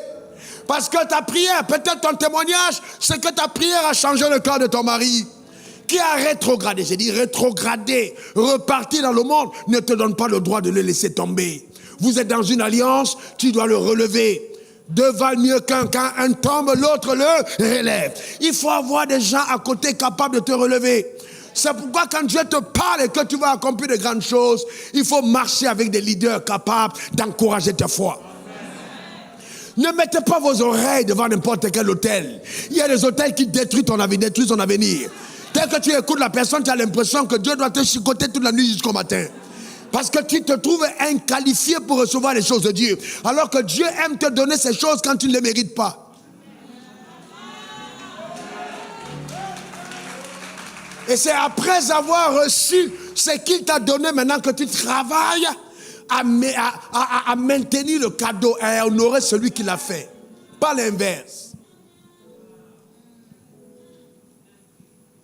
Parce que ta prière, peut-être ton témoignage, c'est que ta prière a changé le cœur de ton mari. Qui a rétrogradé, j'ai dit rétrogradé, reparti dans le monde, ne te donne pas le droit de le laisser tomber. Vous êtes dans une alliance, tu dois le relever. Deux valent mieux qu'un, quand un tombe, l'autre le relève. Il faut avoir des gens à côté capables de te relever. C'est pourquoi quand Dieu te parle et que tu vas accomplir de grandes choses, il faut marcher avec des leaders capables d'encourager ta foi. Ne mettez pas vos oreilles devant n'importe quel hôtel. Il y a des hôtels qui détruisent ton avenir. Dès que tu écoutes la personne, tu as l'impression que Dieu doit te chicoter toute la nuit jusqu'au matin. Parce que tu te trouves inqualifié pour recevoir les choses de Dieu. Alors que Dieu aime te donner ces choses quand tu ne les mérites pas. Et c'est après avoir reçu ce qu'il t'a donné maintenant que tu travailles à maintenir le cadeau et à honorer celui qui l'a fait. Pas l'inverse.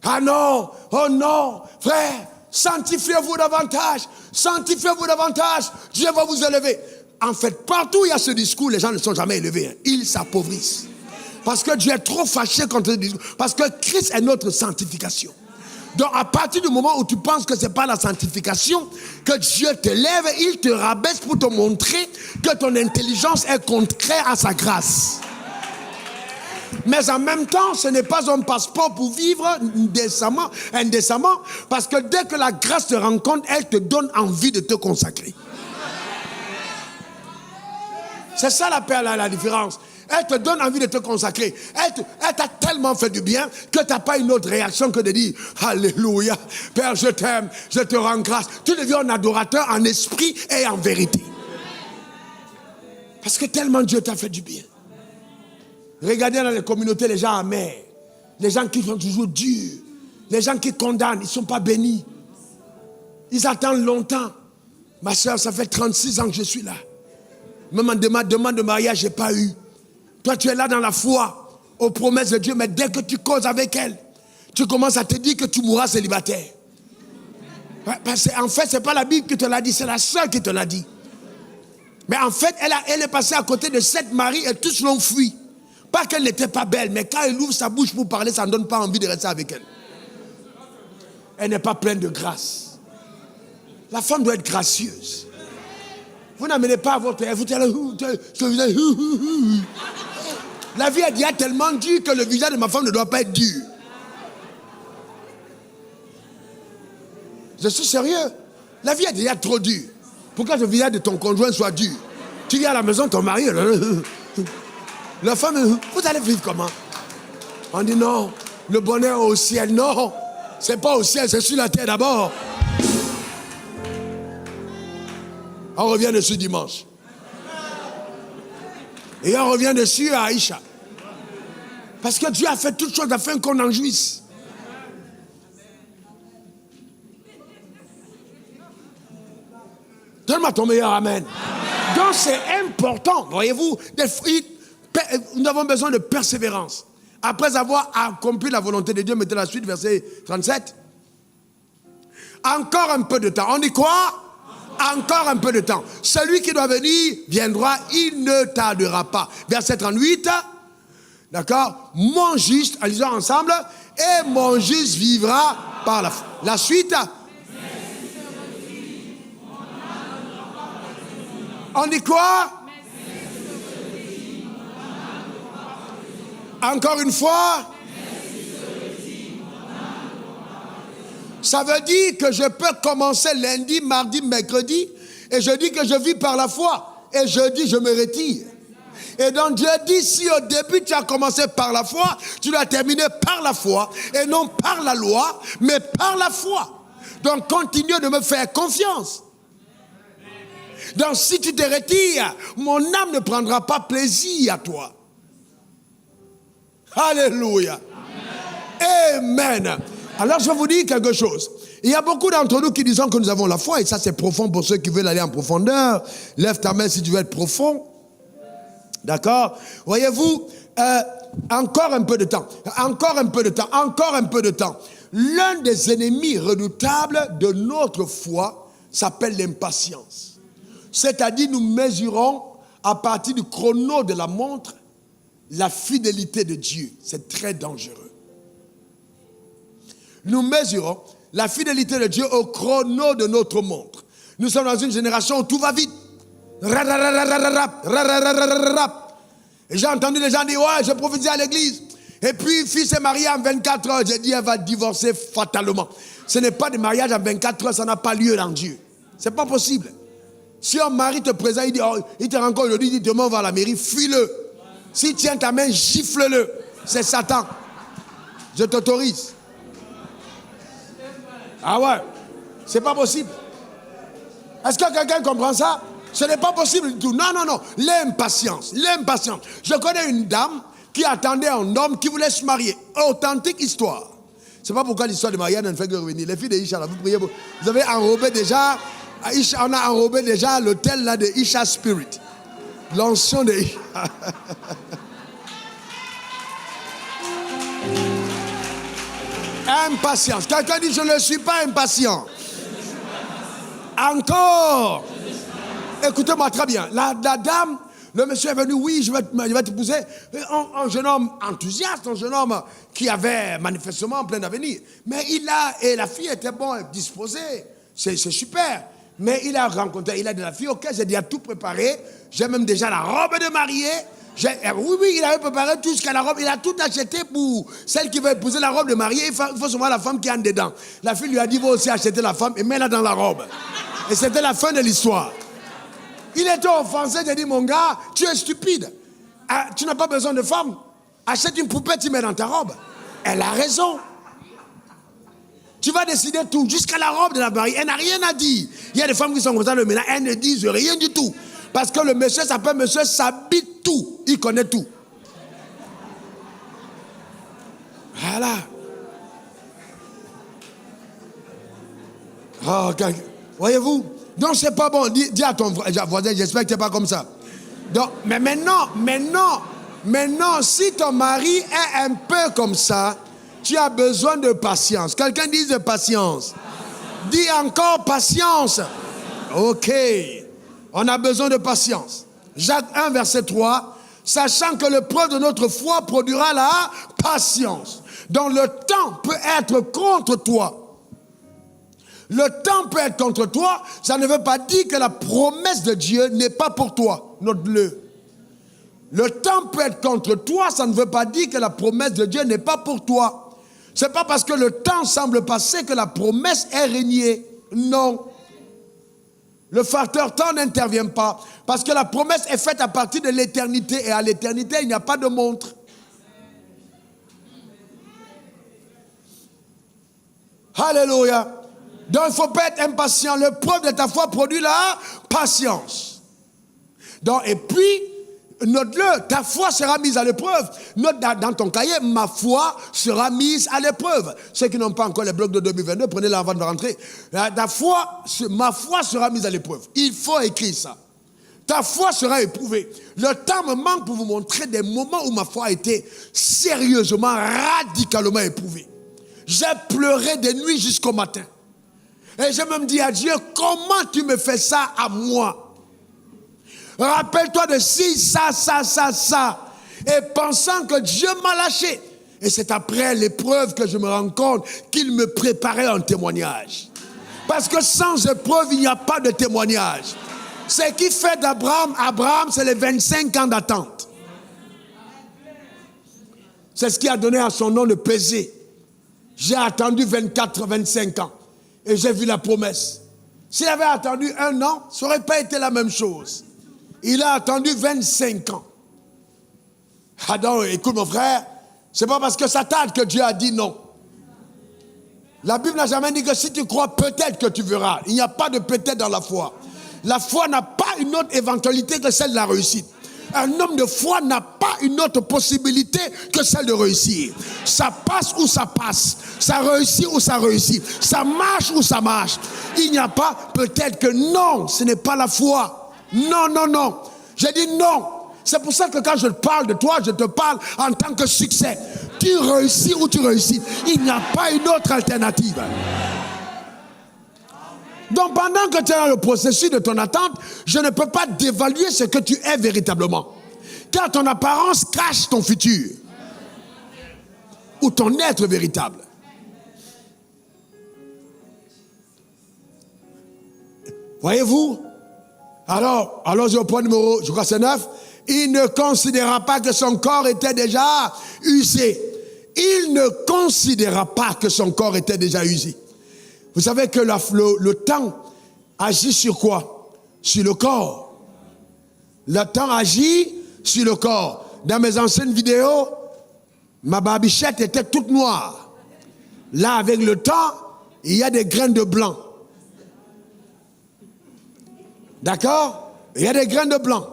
Ah non, oh non, frère, sanctifiez-vous davantage, Dieu va vous élever. En fait, partout où il y a ce discours, les gens ne sont jamais élevés, ils s'appauvrissent. Parce que Dieu est trop fâché contre le discours, parce que Christ est notre sanctification. Donc à partir du moment où tu penses que ce n'est pas la sanctification, que Dieu te lève, il te rabaisse pour te montrer que ton intelligence est contraire à sa grâce. Mais en même temps, ce n'est pas un passeport pour vivre indécemment, parce que dès que la grâce te rencontre, elle te donne envie de te consacrer. C'est ça la différence. Elle te donne envie de te consacrer. Elle t'a tellement fait du bien que tu n'as pas une autre réaction que de dire « Alléluia, Père, je t'aime, je te rends grâce. » Tu deviens un adorateur en esprit et en vérité. Parce que tellement Dieu t'a fait du bien. Regardez dans les communautés les gens amers, les gens qui sont toujours durs, les gens qui condamnent, ils ne sont pas bénis. Ils attendent longtemps. Ma soeur, ça fait 36 ans que je suis là. Même en demande de mariage, je n'ai pas eu. Toi, tu es là dans la foi, aux promesses de Dieu, mais dès que tu causes avec elle, tu commences à te dire que tu mourras célibataire. Parce qu'en fait, ce n'est pas la Bible qui te l'a dit, c'est la soeur qui te l'a dit. Mais en fait, elle est passée à côté de 7 maris et tous l'ont fui. Pas qu'elle n'était pas belle, mais quand elle ouvre sa bouche pour parler, ça ne donne pas envie de rester avec elle. Elle n'est pas pleine de grâce. La femme doit être gracieuse. Vous n'amenez pas votre... La vie est déjà tellement dure que le visage de ma femme ne doit pas être dur. Je suis sérieux. La vie est déjà trop dure. Pourquoi le visage de ton conjoint soit dur? Tu viens à la maison, ton mari... La femme, vous allez vivre comment? On dit non, le bonheur au ciel. Non, c'est pas au ciel, c'est sur la terre d'abord. On revient dessus dimanche. Et on revient dessus à Aïcha. Parce que Dieu a fait toutes choses afin qu'on en jouisse. Donne-moi ton meilleur amen. Donc c'est important, voyez-vous, nous avons besoin de persévérance. Après avoir accompli la volonté de Dieu, mettez la suite, verset 37. Encore un peu de temps. On dit quoi? Encore un peu de temps. Celui qui doit venir viendra, il ne tardera pas. Verset 38. D'accord? Mon juste, lisons ensemble, et mon juste vivra par la foi. La suite. On dit quoi? Encore une fois. Ça veut dire que je peux commencer lundi, mardi, mercredi, et je dis que je vis par la foi. Et jeudi, je me retire. Et donc Dieu dit, si au début tu as commencé par la foi, tu dois terminer par la foi, et non par la loi, mais par la foi. Donc continue de me faire confiance. Donc si tu te retires, mon âme ne prendra pas plaisir à toi. Alléluia. Amen. Alors je vais vous dire quelque chose. Il y a beaucoup d'entre nous qui disent que nous avons la foi, et ça c'est profond pour ceux qui veulent aller en profondeur. Lève ta main si tu veux être profond. D'accord? Voyez-vous, encore un peu de temps, encore un peu de temps, encore un peu de temps. L'un des ennemis redoutables de notre foi s'appelle l'impatience. C'est-à-dire nous mesurons à partir du chrono de la montre la fidélité de Dieu. C'est très dangereux. Nous mesurons la fidélité de Dieu au chrono de notre montre. Nous sommes dans une génération où tout va vite. Et j'ai entendu les gens dire, ouais, je prophétise à l'église. Et puis, une fille s'est mariée en 24 heures. J'ai dit, elle va divorcer fatalement. Ce n'est pas des mariages en 24 heures, ça n'a pas lieu dans Dieu. Ce n'est pas possible. Si un mari te présente, il dit, oh, il te rencontre aujourd'hui, il dit, demain on va à la mairie, fuis-le. S'il tient ta main, gifle-le. C'est Satan. Je t'autorise. Ah ouais, c'est pas possible. Est-ce que quelqu'un comprend ça? Ce n'est pas possible du tout. Non, non, non. L'impatience, l'impatience. Je connais une dame qui attendait un homme qui voulait se marier. Authentique histoire. C'est pas pourquoi l'histoire de mariage ne fait que revenir. Les filles de Isha, là, vous priez. Vous avez enrobé déjà, on a enrobé déjà l'hôtel là de Isha Spirit. L'ancien de Isha. Impatience. Quelqu'un dit, je ne suis pas impatient. Encore. Écoutez-moi très bien. La dame, le monsieur est venu, oui, je vais t'épouser. Un jeune homme enthousiaste, un jeune homme qui avait manifestement plein d'avenir. Mais et la fille était bon disposée. C'est super. Mais il a rencontré, il a de la fille, ok, j'ai déjà tout préparé. J'ai même déjà la robe de mariée. Oui, il avait préparé tout ce qu'il a la robe. Il a tout acheté pour celle qui veut épouser la robe de mariée. Il faut seulement la femme qui est en dedans. La fille lui a dit, va aussi acheter la femme et mets-la dans la robe. Et c'était la fin de l'histoire. Il était offensé, j'ai dit, mon gars, tu es stupide. Tu n'as pas besoin de femme. Achète une poupée, tu mets dans ta robe. Elle a raison. Tu vas décider tout, jusqu'à la robe de la mariée. Elle n'a rien à dire. Il y a des femmes qui sont comme ça, le ménage, elles ne disent rien du tout. Parce que le monsieur s'appelle monsieur s'habite tout. Il connaît tout. Voilà. Oh, voyez-vous? Donc c'est pas bon. Dis à ton voisin, j'espère que tu n'es pas comme ça. Donc, mais maintenant, si ton mari est un peu comme ça, tu as besoin de patience. Quelqu'un dit de patience. Dis encore patience. Ok. On a besoin de patience. Jacques 1, verset 3. Sachant que l'épreuve de notre foi produira la patience. Donc le temps peut être contre toi. Le temps peut être contre toi. Ça ne veut pas dire que la promesse de Dieu n'est pas pour toi. Note-le. Le temps peut être contre toi. Ça ne veut pas dire que la promesse de Dieu n'est pas pour toi. Ce n'est pas parce que le temps semble passer que la promesse est régnée. Non. Le facteur temps n'intervient pas. Parce que la promesse est faite à partir de l'éternité. Et à l'éternité, il n'y a pas de montre. Alléluia. Donc il ne faut pas être impatient. L'épreuve de ta foi produit la patience. Donc, et puis, note-le, ta foi sera mise à l'épreuve. Note dans ton cahier, ma foi sera mise à l'épreuve. Ceux qui n'ont pas encore les blocs de 2022, prenez-les avant de rentrer. Ma foi sera mise à l'épreuve. Il faut écrire ça. Ta foi sera éprouvée. Le temps me manque pour vous montrer des moments où ma foi a été sérieusement, radicalement éprouvée. J'ai pleuré des nuits jusqu'au matin. Et je me dis à Dieu, comment tu me fais ça à moi? Rappelle-toi de ci, ça. Et pensant que Dieu m'a lâché. Et c'est après l'épreuve que je me rends compte qu'il me préparait un témoignage. Parce que sans épreuve, il n'y a pas de témoignage. Ce qui fait d'Abraham, c'est les 25 ans d'attente. C'est ce qui a donné à son nom le pesé. J'ai attendu 24, 25 ans. Et j'ai vu la promesse. S'il avait attendu 1 an, ça n'aurait pas été la même chose. Il a attendu 25 ans. Adam, écoute mon frère, c'est pas parce que ça tarde que Dieu a dit non. La Bible n'a jamais dit que si tu crois, peut-être que tu verras. Il n'y a pas de peut-être dans la foi. La foi n'a pas une autre éventualité que celle de la réussite. Un homme de foi n'a pas une autre possibilité que celle de réussir. Ça passe ou ça passe. Ça réussit ou ça réussit. Ça marche ou ça marche. Il n'y a pas peut-être que non, ce n'est pas la foi. Non. J'ai dit non. C'est pour ça que quand je parle de toi, je te parle en tant que succès. Tu réussis ou tu réussis. Il n'y a pas une autre alternative. Donc pendant que tu es dans le processus de ton attente, je ne peux pas dévaluer ce que tu es véritablement. Car ton apparence cache ton futur. Ou ton être véritable. Voyez-vous? Alors, allons-y au point numéro, je crois c'est 9. Il ne considéra pas que son corps était déjà usé. Il ne considéra pas que son corps était déjà usé. Vous savez que le temps agit sur quoi? Sur le corps. Le temps agit sur le corps. Dans mes anciennes vidéos, ma barbichette était toute noire. Là, avec le temps, il y a des graines de blanc. D'accord? Il y a des graines de blanc.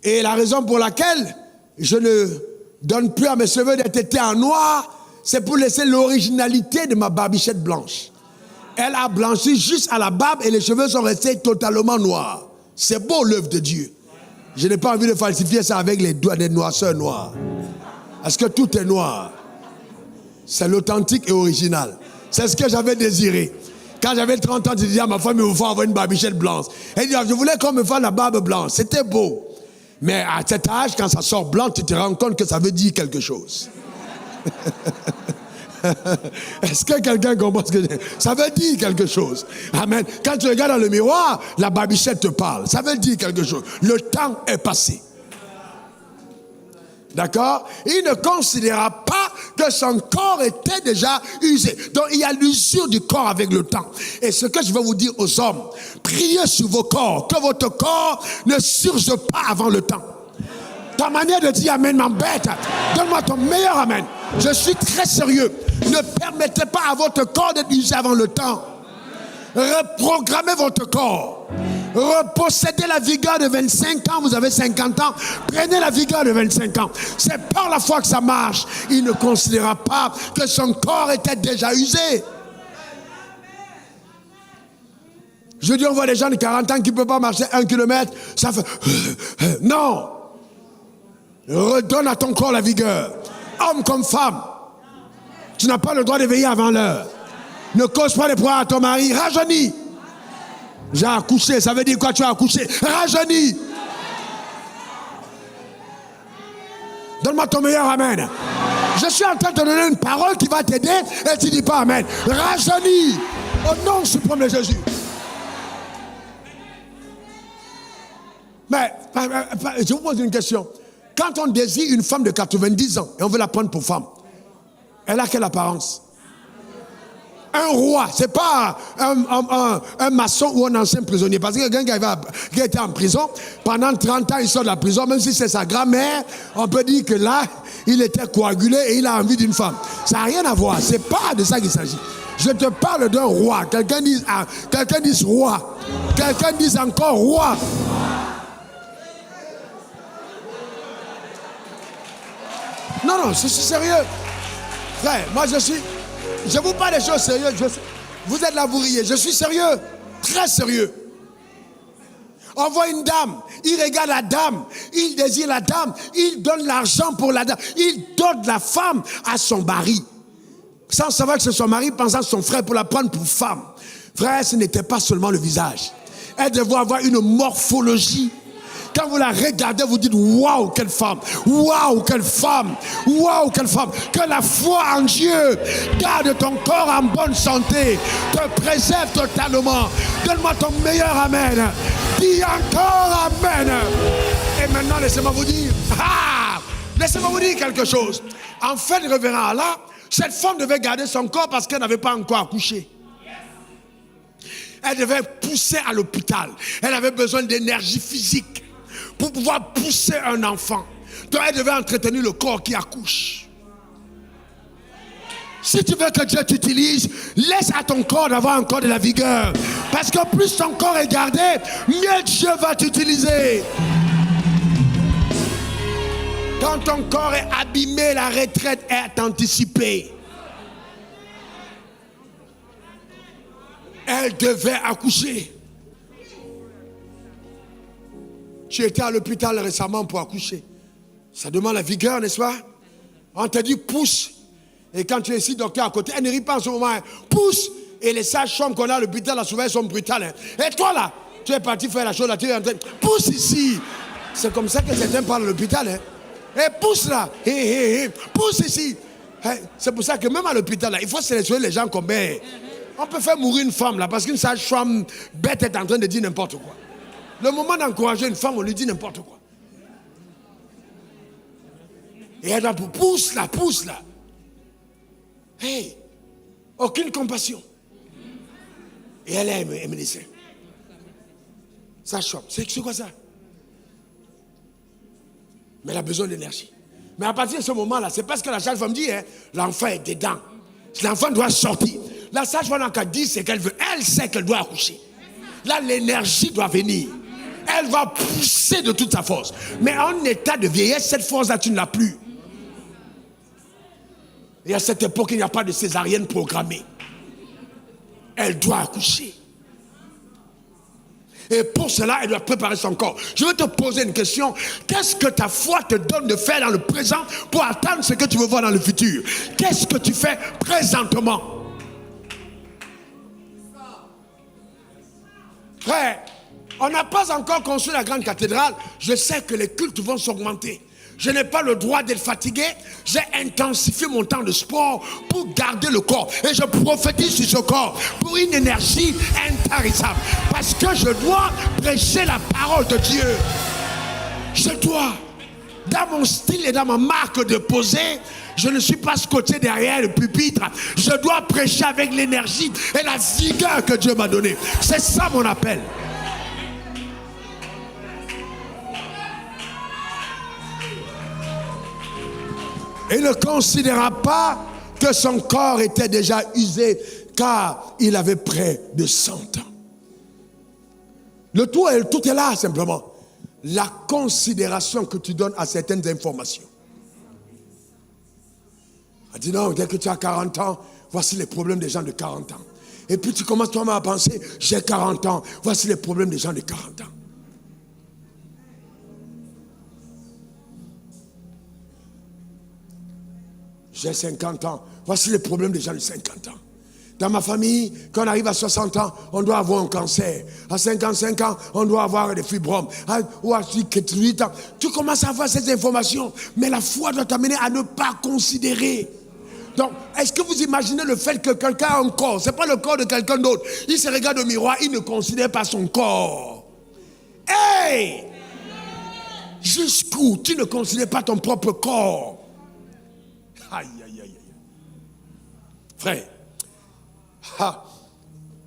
Et la raison pour laquelle je ne donne plus à mes cheveux d'être teintés en noir, c'est pour laisser l'originalité de ma barbichette blanche. Elle a blanchi juste à la barbe et les cheveux sont restés totalement noirs. C'est beau l'œuvre de Dieu. Je n'ai pas envie de falsifier ça avec les doigts des noirceurs noirs. Parce que tout est noir. C'est l'authentique et original. C'est ce que j'avais désiré. Quand j'avais 30 ans, je disais à ma femme, il faut avoir une barbichette blanche. Elle dit, je voulais qu'on me fasse la barbe blanche. C'était beau. Mais à cet âge, quand ça sort blanc, tu te rends compte que ça veut dire quelque chose. Est-ce que quelqu'un comprend ce que je dis? Ça veut dire quelque chose. Amen. Quand tu regardes dans le miroir, la barbichette te parle. Ça veut dire quelque chose. Le temps est passé. D'accord? Il ne considéra pas que son corps était déjà usé. Donc il y a l'usure du corps avec le temps. Et ce que je veux vous dire aux hommes, priez sur vos corps, que votre corps ne surge pas avant le temps. Ta manière de dire amen m'embête. Donne-moi ton meilleur amen. Je suis très sérieux. Ne permettez pas à votre corps d'être usé avant le temps. Reprogrammez votre corps. Repossédez la vigueur de 25 ans, vous avez 50 ans, prenez la vigueur de 25 ans. C'est par la foi que ça marche. Il ne considéra pas que son corps était déjà usé. Je dis, on voit des gens de 40 ans qui ne peuvent pas marcher 1 kilomètre, ça fait... Non. Redonne à ton corps la vigueur. Homme comme femme. Tu n'as pas le droit de veiller avant l'heure. Ne cause pas les poids à ton mari. Rajeunis. J'ai accouché. Ça veut dire quoi? Tu as accouché. Rajeunis. Donne-moi ton meilleur amen. Je suis en train de te donner une parole qui va t'aider et tu ne dis pas amen. Rajeunis. Au nom suprême de Jésus. Mais je vous pose une question. Quand on désire une femme de 90 ans et on veut la prendre pour femme, elle a quelle apparence? Un roi, c'est pas un maçon ou un ancien prisonnier. Parce que quelqu'un qui était en prison, pendant 30 ans, il sort de la prison, même si c'est sa grand-mère, on peut dire que là, il était coagulé et il a envie d'une femme. Ça n'a rien à voir, c'est pas de ça qu'il s'agit. Je te parle d'un roi. Quelqu'un dise roi. Quelqu'un dise encore roi. Non, je suis sérieux. Frère, moi je vous parle des choses sérieuses. Vous êtes là, vous riez. Je suis sérieux. Très sérieux. On voit une dame, il regarde la dame, il désire la dame, il donne l'argent pour la dame, il donne la femme à son mari. Sans savoir que c'est son mari, pensant son frère pour la prendre pour femme. Frère, ce n'était pas seulement le visage. Elle devait avoir une morphologie. Quand vous la regardez, vous dites waouh, quelle femme! Waouh, quelle femme! Waouh, quelle femme! Que la foi en Dieu garde ton corps en bonne santé, te préserve totalement. Donne-moi ton meilleur amen. Dis encore amen. Et maintenant, laissez-moi vous dire, laissez-moi vous dire quelque chose. En fait, révérend Allah, cette femme devait garder son corps parce qu'elle n'avait pas encore accouché. Elle devait pousser à l'hôpital. Elle avait besoin d'énergie physique pour pouvoir pousser un enfant. Donc elle devait entretenir le corps qui accouche. Si tu veux que Dieu t'utilise, laisse à ton corps d'avoir encore de la vigueur. Parce que plus ton corps est gardé, mieux Dieu va t'utiliser. Quand ton corps est abîmé, la retraite est anticipée. Elle devait accoucher. Tu étais à l'hôpital récemment pour accoucher. Ça demande la vigueur, n'est-ce pas? On te dit pousse. Et quand tu es ici, docteur à côté, elle ne rit pas en ce moment. Hein. Pousse. Et les sages-femmes qu'on a à l'hôpital, là, souvent, elles sont brutales. Hein. Et toi, là, tu es parti faire la chose, là, tu es en train de... Pousse ici. C'est comme ça que certains parlent à l'hôpital. Hein. Et pousse là. Pousse ici. Hein. C'est pour ça que même à l'hôpital, là, il faut sélectionner les gens comme ben. On peut faire mourir une femme, là, parce qu'une sage-femme bête est en train de dire n'importe quoi. Le moment d'encourager une femme, on lui dit n'importe quoi. Et elle doit pousse là. Hey, aucune compassion. Et elle est médecin. Ça chope. C'est quoi ça? Mais elle a besoin d'énergie. Mais à partir de ce moment-là, c'est parce que la sage-femme dit, hein, l'enfant est dedans. L'enfant doit sortir. La sage-femme n'a qu'à dire ce qu'elle veut. Elle sait qu'elle doit accoucher. Là, l'énergie doit venir. Elle va pousser de toute sa force. Mais en état de vieillesse, cette force-là, tu ne l'as plus. Et à cette époque, il n'y a pas de césarienne programmée. Elle doit accoucher. Et pour cela, elle doit préparer son corps. Je vais te poser une question. Qu'est-ce que ta foi te donne de faire dans le présent pour atteindre ce que tu veux voir dans le futur? Qu'est-ce que tu fais présentement? Frère, on n'a pas encore construit la grande cathédrale. Je sais que les cultes vont s'augmenter. Je n'ai pas le droit d'être fatigué. J'ai intensifié mon temps de sport pour garder le corps. Et je prophétise sur ce corps pour une énergie intarissable. Parce que je dois prêcher la parole de Dieu. Je dois. Dans mon style et dans ma marque de poser, je ne suis pas scotché derrière le pupitre. Je dois prêcher avec l'énergie et la vigueur que Dieu m'a donnée. C'est ça mon appel. Il ne considéra pas que son corps était déjà usé, car il avait près de 100 ans. Tout est là simplement. La considération que tu donnes à certaines informations. On dit non, dès que tu as 40 ans, voici les problèmes des gens de 40 ans. Et puis tu commences toi-même à penser, j'ai 40 ans, voici les problèmes des gens de 40 ans. J'ai 50 ans. Voici les problèmes des gens de 50 ans. Dans ma famille, quand on arrive à 60 ans, on doit avoir un cancer. À 55 ans, on doit avoir des fibromes. Ou à 48 ans. Tu commences à avoir ces informations. Mais la foi doit t'amener à ne pas considérer. Donc, est-ce que vous imaginez le fait que quelqu'un a un corps? Ce n'est pas le corps de quelqu'un d'autre. Il se regarde au miroir, il ne considère pas son corps. Hey! Jusqu'où tu ne considères pas ton propre corps? Aïe, aïe, aïe, aïe. Frère,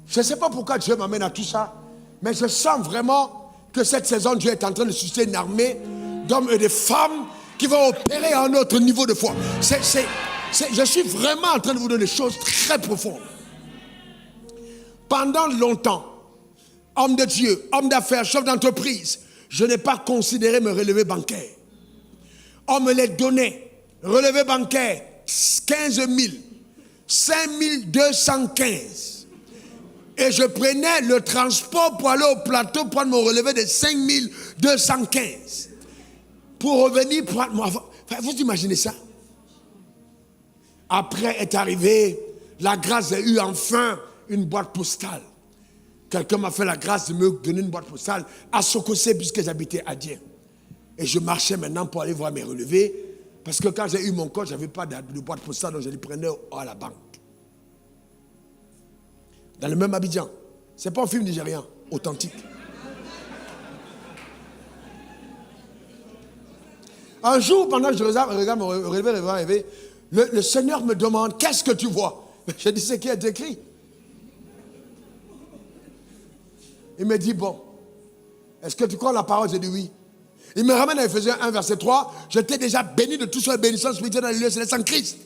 je ne sais pas pourquoi Dieu m'amène à tout ça, mais je sens vraiment que cette saison, Dieu est en train de susciter une armée d'hommes et de femmes qui vont opérer à un autre niveau de foi. Je suis vraiment en train de vous donner des choses très profondes. Pendant longtemps, homme de Dieu, homme d'affaires, chef d'entreprise, je n'ai pas considéré me relever bancaire. On me les donnait. Relevé bancaire, 15 000, 5 215. Et je prenais le transport pour aller au plateau, prendre mon relevé de 5215. Pour revenir prendre mon... Vous imaginez ça? Après est arrivé, la grâce, j'ai eu enfin une boîte postale. Quelqu'un m'a fait la grâce de me donner une boîte postale à Sokosé, puisque j'habitais à Dien. Et je marchais maintenant pour aller voir mes relevés, parce que quand j'ai eu mon compte, je n'avais pas de boîte postale, donc je les prenais à la banque. Dans le même Abidjan. Ce n'est pas un film nigérien, authentique. Un jour, pendant que je regarde mon relevé, le Seigneur me demande, qu'est-ce que tu vois? Je dis, ce qui est écrit. Il me dit, bon, est-ce que tu crois la parole? J'ai dit oui. Il me ramène à Ephésiens 1, verset 3. J'étais déjà béni de toutes les bénissances spirituelles dans les lieux célestes en Christ.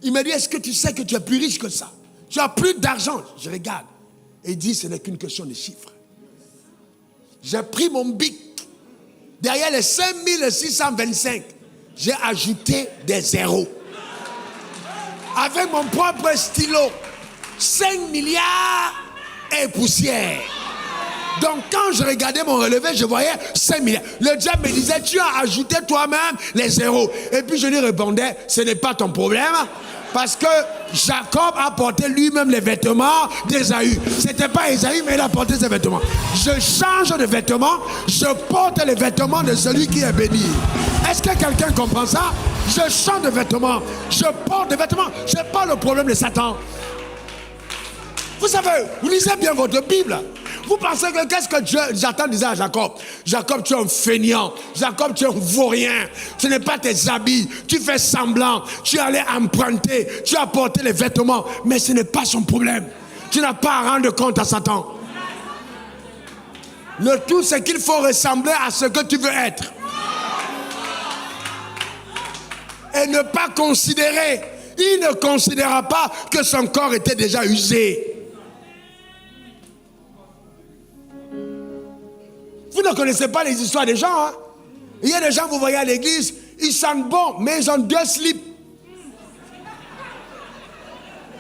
Il me dit, est-ce que tu sais que tu es plus riche que ça? Tu as plus d'argent. Je regarde. Et il dit, ce n'est qu'une question de chiffres. J'ai pris mon bic. Derrière les 5625, j'ai ajouté des zéros. Avec mon propre stylo. 5 milliards et poussière. Donc quand je regardais mon relevé, je voyais 5 milliards. Le diable me disait, tu as ajouté toi-même les zéros. Et puis je lui répondais, ce n'est pas ton problème. Parce que Jacob a porté lui-même les vêtements d'Ésaü. Ce n'était pas Ésaü, mais il a porté ses vêtements. Je change de vêtements, je porte les vêtements de celui qui est béni. Est-ce que quelqu'un comprend ça? Je change de vêtements, je porte des vêtements. Ce n'est pas le problème de Satan. Vous savez, vous lisez bien votre Bible. Vous pensez que qu'est-ce que Satan disait à Jacob? Jacob, tu es un feignant. Jacob, tu es un vaurien. Ce n'est pas tes habits. Tu fais semblant. Tu allais emprunter. Tu as porté les vêtements. Mais ce n'est pas son problème. Tu n'as pas à rendre compte à Satan. Le tout, c'est qu'il faut ressembler à ce que tu veux être. Et ne pas considérer. Il ne considéra pas que son corps était déjà usé. Vous ne connaissez pas les histoires des gens. Hein? Il y a des gens, vous voyez à l'église, ils sentent bon, mais ils ont 2 slips.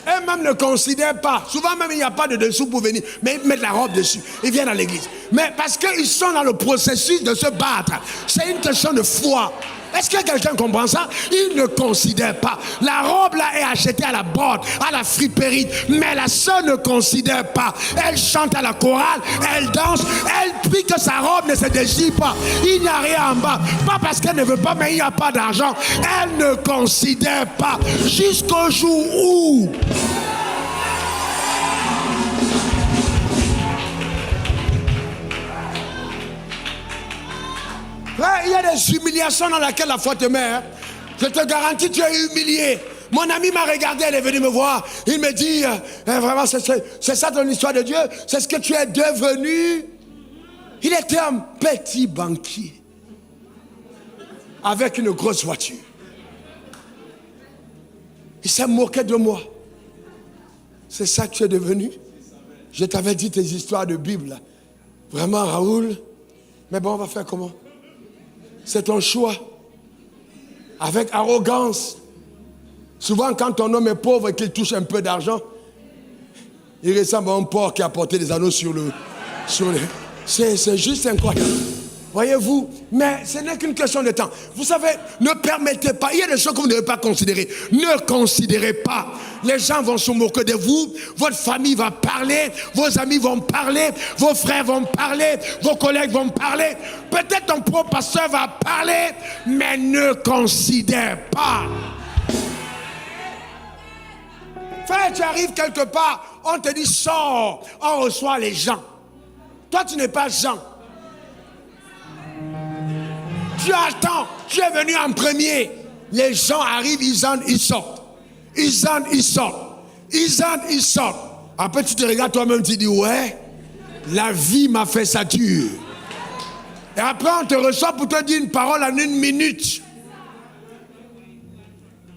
Eux-mêmes ne considèrent pas. Souvent même, il n'y a pas de dessous pour venir. Mais ils mettent la robe dessus. Ils viennent à l'église. Mais parce qu'ils sont dans le processus de se battre. C'est une question de foi. Est-ce que quelqu'un comprend ça? Il ne considère pas. La robe là est achetée à la borde, à la friperie. Mais la sœur ne considère pas. Elle chante à la chorale, elle danse, elle prie que sa robe ne se déchire pas. Il n'y a rien en bas. Pas parce qu'elle ne veut pas, mais il n'y a pas d'argent. Elle ne considère pas. Jusqu'au jour où... Il y a des humiliations dans lesquelles la foi te met. Hein. Je te garantis, tu es humilié. Mon ami m'a regardé, elle est venue me voir. Il me dit, vraiment, c'est ça ton histoire de Dieu? C'est ce que tu es devenu? Il était un petit banquier. Avec une grosse voiture. Il s'est moqué de moi. C'est ça que tu es devenu? Je t'avais dit tes histoires de Bible. Vraiment, Raoul? Mais bon, on va faire comment? C'est ton choix. Avec arrogance. Souvent, quand ton homme est pauvre et qu'il touche un peu d'argent, il ressemble à un porc qui a porté des anneaux sur le... C'est juste incroyable. Voyez-vous, mais ce n'est qu'une question de temps. Vous savez, ne permettez pas, il y a des choses que vous ne devez pas considérer. Ne considérez pas. Les gens vont se moquer de vous, votre famille va parler, vos amis vont parler, vos frères vont parler, vos collègues vont parler. Peut-être ton propre pasteur va parler, mais ne considère pas. Frère, tu arrives quelque part, on te dit sors, on reçoit les gens. Toi, tu n'es pas Jean. Tu attends, tu es venu en premier. Les gens arrivent, ils entrent, ils sortent. Ils entrent, ils sortent. Ils entrent, ils sortent. Après, tu te regardes toi-même, tu dis, ouais, la vie m'a fait ça dur. Et après, on te reçoit pour te dire une parole en 1 minute.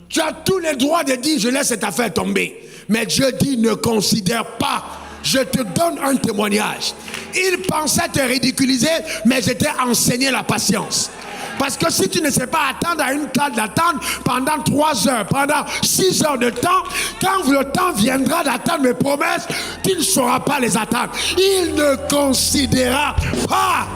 Tu as tous les droits de dire, je laisse cette affaire tomber. Mais Dieu dit, ne considère pas. Je te donne un témoignage. Il pensait te ridiculiser, mais je t'ai enseigné la patience. Parce que si tu ne sais pas attendre à une table d'attente pendant 3 heures, pendant 6 heures de temps, quand le temps viendra d'attendre mes promesses, tu ne sauras pas les attendre. Il ne considérera pas.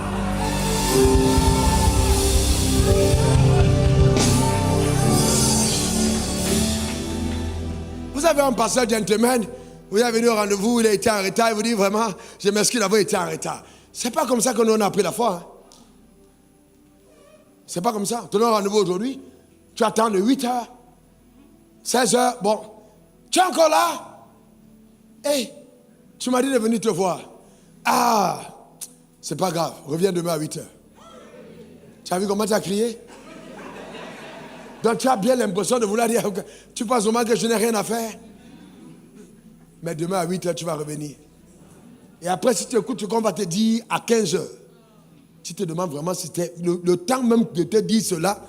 Vous avez un pasteur gentleman, vous êtes venu au rendez-vous, il a été en retard, il vous dit vraiment, je m'excuse d'avoir été en retard. C'est pas comme ça que nous on a appris la foi. Hein? C'est pas comme ça. Tu as un rendez-vous aujourd'hui, tu attends de 8 heures, 16 heures, bon, tu es encore là? Hey, tu m'as dit de venir te voir. Ah, c'est pas grave, reviens demain à 8 heures. Tu as vu comment tu as crié? Donc tu as bien l'impression de vouloir dire, tu penses vraiment que je n'ai rien à faire? Mais demain à 8 heures, tu vas revenir. Et après, si tu écoutes, on va te dire à 15 heures. Tu te demandes vraiment si c'était le temps même de te dire cela,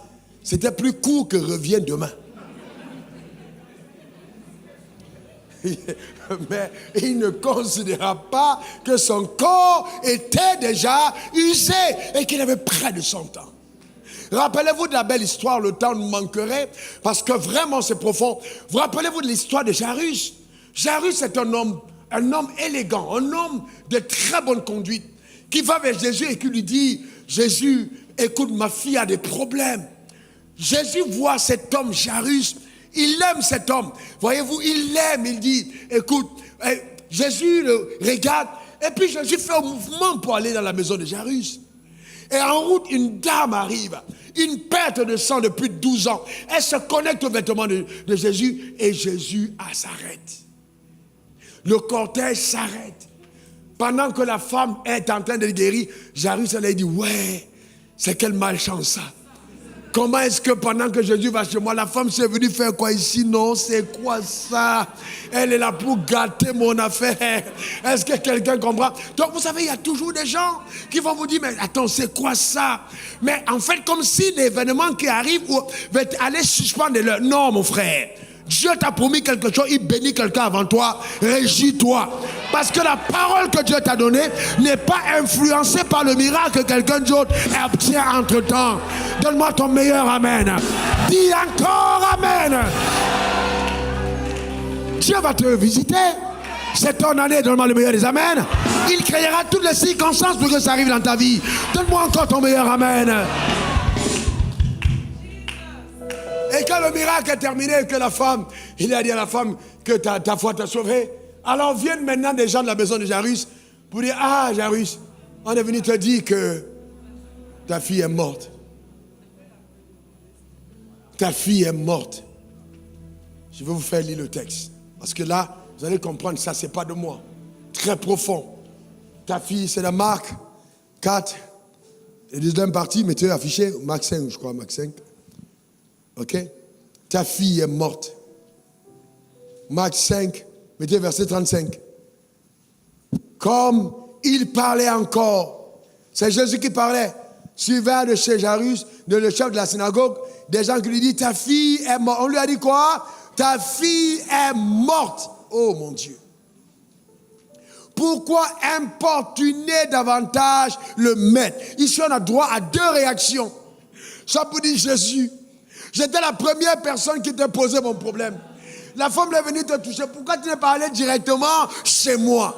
c'était plus court que reviens demain. Mais il ne considéra pas que son corps était déjà usé et qu'il avait près de 100 ans. Rappelez-vous de la belle histoire, le temps nous manquerait, parce que vraiment c'est profond. Vous rappelez-vous de l'histoire de Jairus? Jairus est un homme élégant, un homme de très bonne conduite, qui va vers Jésus et qui lui dit, Jésus, écoute, ma fille a des problèmes. Jésus voit cet homme, Jairus, il aime cet homme. Voyez-vous, il l'aime, il dit, écoute, Jésus le regarde, et puis Jésus fait un mouvement pour aller dans la maison de Jairus. Et en route, une dame arrive, une perte de sang depuis 12 ans. Elle se connecte aux vêtements de Jésus et Jésus s'arrête. Le cortège s'arrête. Pendant que la femme est en train de guérir, Jairus elle dit, ouais, c'est quelle malchance ça. Comment est-ce que pendant que Jésus va chez moi, la femme s'est venue faire quoi ici? Non, c'est quoi ça? Elle est là pour gâter mon affaire. Est-ce que quelqu'un comprend? Donc vous savez, il y a toujours des gens qui vont vous dire, mais attends, c'est quoi ça? Mais en fait, comme si l'événement qui arrive va aller suspendre leur... Non, mon frère. Dieu t'a promis quelque chose, il bénit quelqu'un avant toi, régis-toi. Parce que la parole que Dieu t'a donnée n'est pas influencée par le miracle que quelqu'un d'autre obtient entre temps. Donne-moi ton meilleur amen. Dis encore amen. Dieu va te visiter. C'est ton année, donne-moi le meilleur des amen. Il créera toutes les circonstances pour que ça arrive dans ta vie. Donne-moi encore ton meilleur amen. Et quand le miracle est terminé, que la femme, il a dit à la femme que ta foi t'a sauvé. Alors viennent maintenant des gens de la maison de Jairus pour dire, ah Jairus, on est venu te dire que ta fille est morte. Ta fille est morte. Je vais vous faire lire le texte. Parce que là, vous allez comprendre, ça c'est pas de moi. Très profond. Ta fille, c'est la Marc 4. Et deuxième partie, mettez affiché, Marc 5, je crois, Marc 5. Ok? Ta fille est morte. Marc 5, mettez verset 35. Comme il parlait encore, c'est Jésus qui parlait, suivant de chez Jairus, le chef de la synagogue, des gens qui lui disent, ta fille est morte. On lui a dit quoi? Ta fille est morte. Oh mon Dieu. Pourquoi importuner davantage le maître? Ici, on a droit à 2 réactions. Ça pour dire, Jésus, j'étais la première personne qui t'a posé mon problème. La femme est venue te toucher. Pourquoi tu n'es pas allé directement chez moi?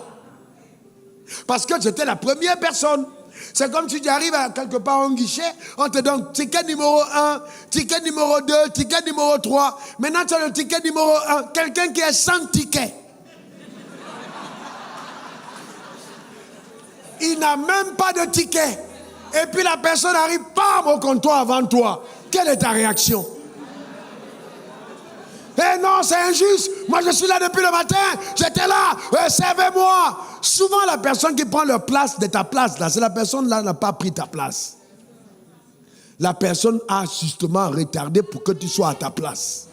Parce que j'étais la première personne. C'est comme si tu arrives à quelque part au guichet, on te donne ticket numéro 1, ticket numéro 2, ticket numéro 3. Maintenant, tu as le ticket numéro 1. Quelqu'un qui est sans ticket. Il n'a même pas de ticket. Et puis la personne arrive, bam, au comptoir avant toi. Quelle est ta réaction? Eh non, c'est injuste. Moi, je suis là depuis le matin. J'étais là. Servez-moi. Souvent, la personne qui prend leur place de ta place, là, c'est la personne là qui n'a pas pris ta place. La personne a justement retardé pour que tu sois à ta place.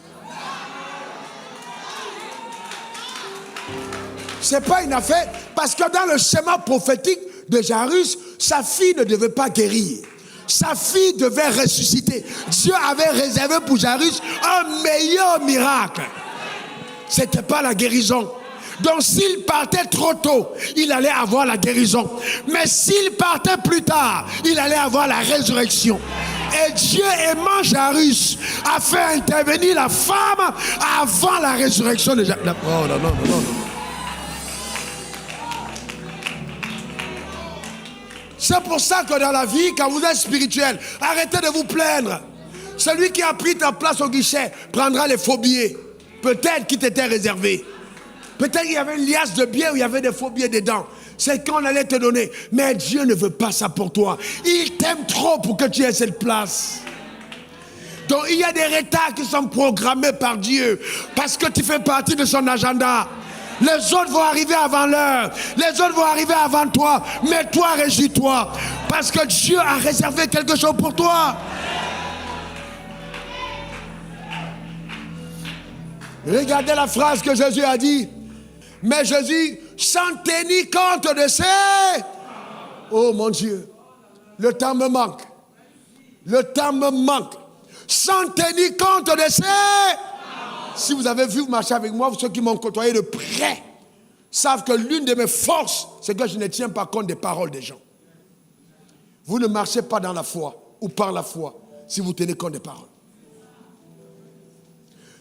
C'est pas une affaire. Parce que dans le schéma prophétique de Jairus, sa fille ne devait pas guérir. Sa fille devait ressusciter. Dieu avait réservé pour Jairus un meilleur miracle. Ce n'était pas la guérison. Donc s'il partait trop tôt, il allait avoir la guérison. Mais s'il partait plus tard, il allait avoir la résurrection. Et Dieu, aimant Jairus, a fait intervenir la femme avant la résurrection de Jairus. Oh, non. C'est pour ça que dans la vie, quand vous êtes spirituel, arrêtez de vous plaindre. Celui qui a pris ta place au guichet prendra les faux billets. Peut-être qu'il t'était réservé. Peut-être qu'il y avait une liasse de billets où il y avait des faux billets dedans. C'est qu'on allait te donner. Mais Dieu ne veut pas ça pour toi. Il t'aime trop pour que tu aies cette place. Donc il y a des retards qui sont programmés par Dieu. Parce que tu fais partie de son agenda. Les autres vont arriver avant l'heure. Les autres vont arriver avant toi. Mais toi, réjouis-toi. Parce que Dieu a réservé quelque chose pour toi. Regardez la phrase que Jésus a dit. Mais Jésus, sans tenir compte de ces... Oh mon Dieu, le temps me manque. Le temps me manque. Sans tenir compte de ces... Si vous avez vu marcher avec moi, ceux qui m'ont côtoyé de près, savent que l'une de mes forces, c'est que je ne tiens pas compte des paroles des gens. Vous ne marchez pas dans la foi ou par la foi si vous tenez compte des paroles.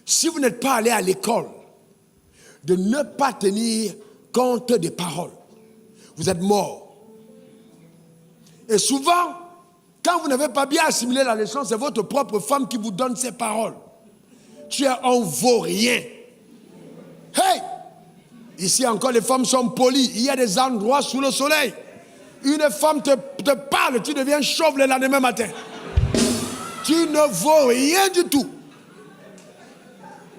Si vous n'êtes pas allé à l'école de ne pas tenir compte des paroles, vous êtes mort. Et souvent, quand vous n'avez pas bien assimilé la leçon, c'est votre propre femme qui vous donne ces paroles. Tu es un vaurien. Hey! Ici encore, les femmes sont polies. Il y a des endroits sous le soleil. Une femme te parle, tu deviens chauve le lendemain matin. Tu ne vaux rien du tout.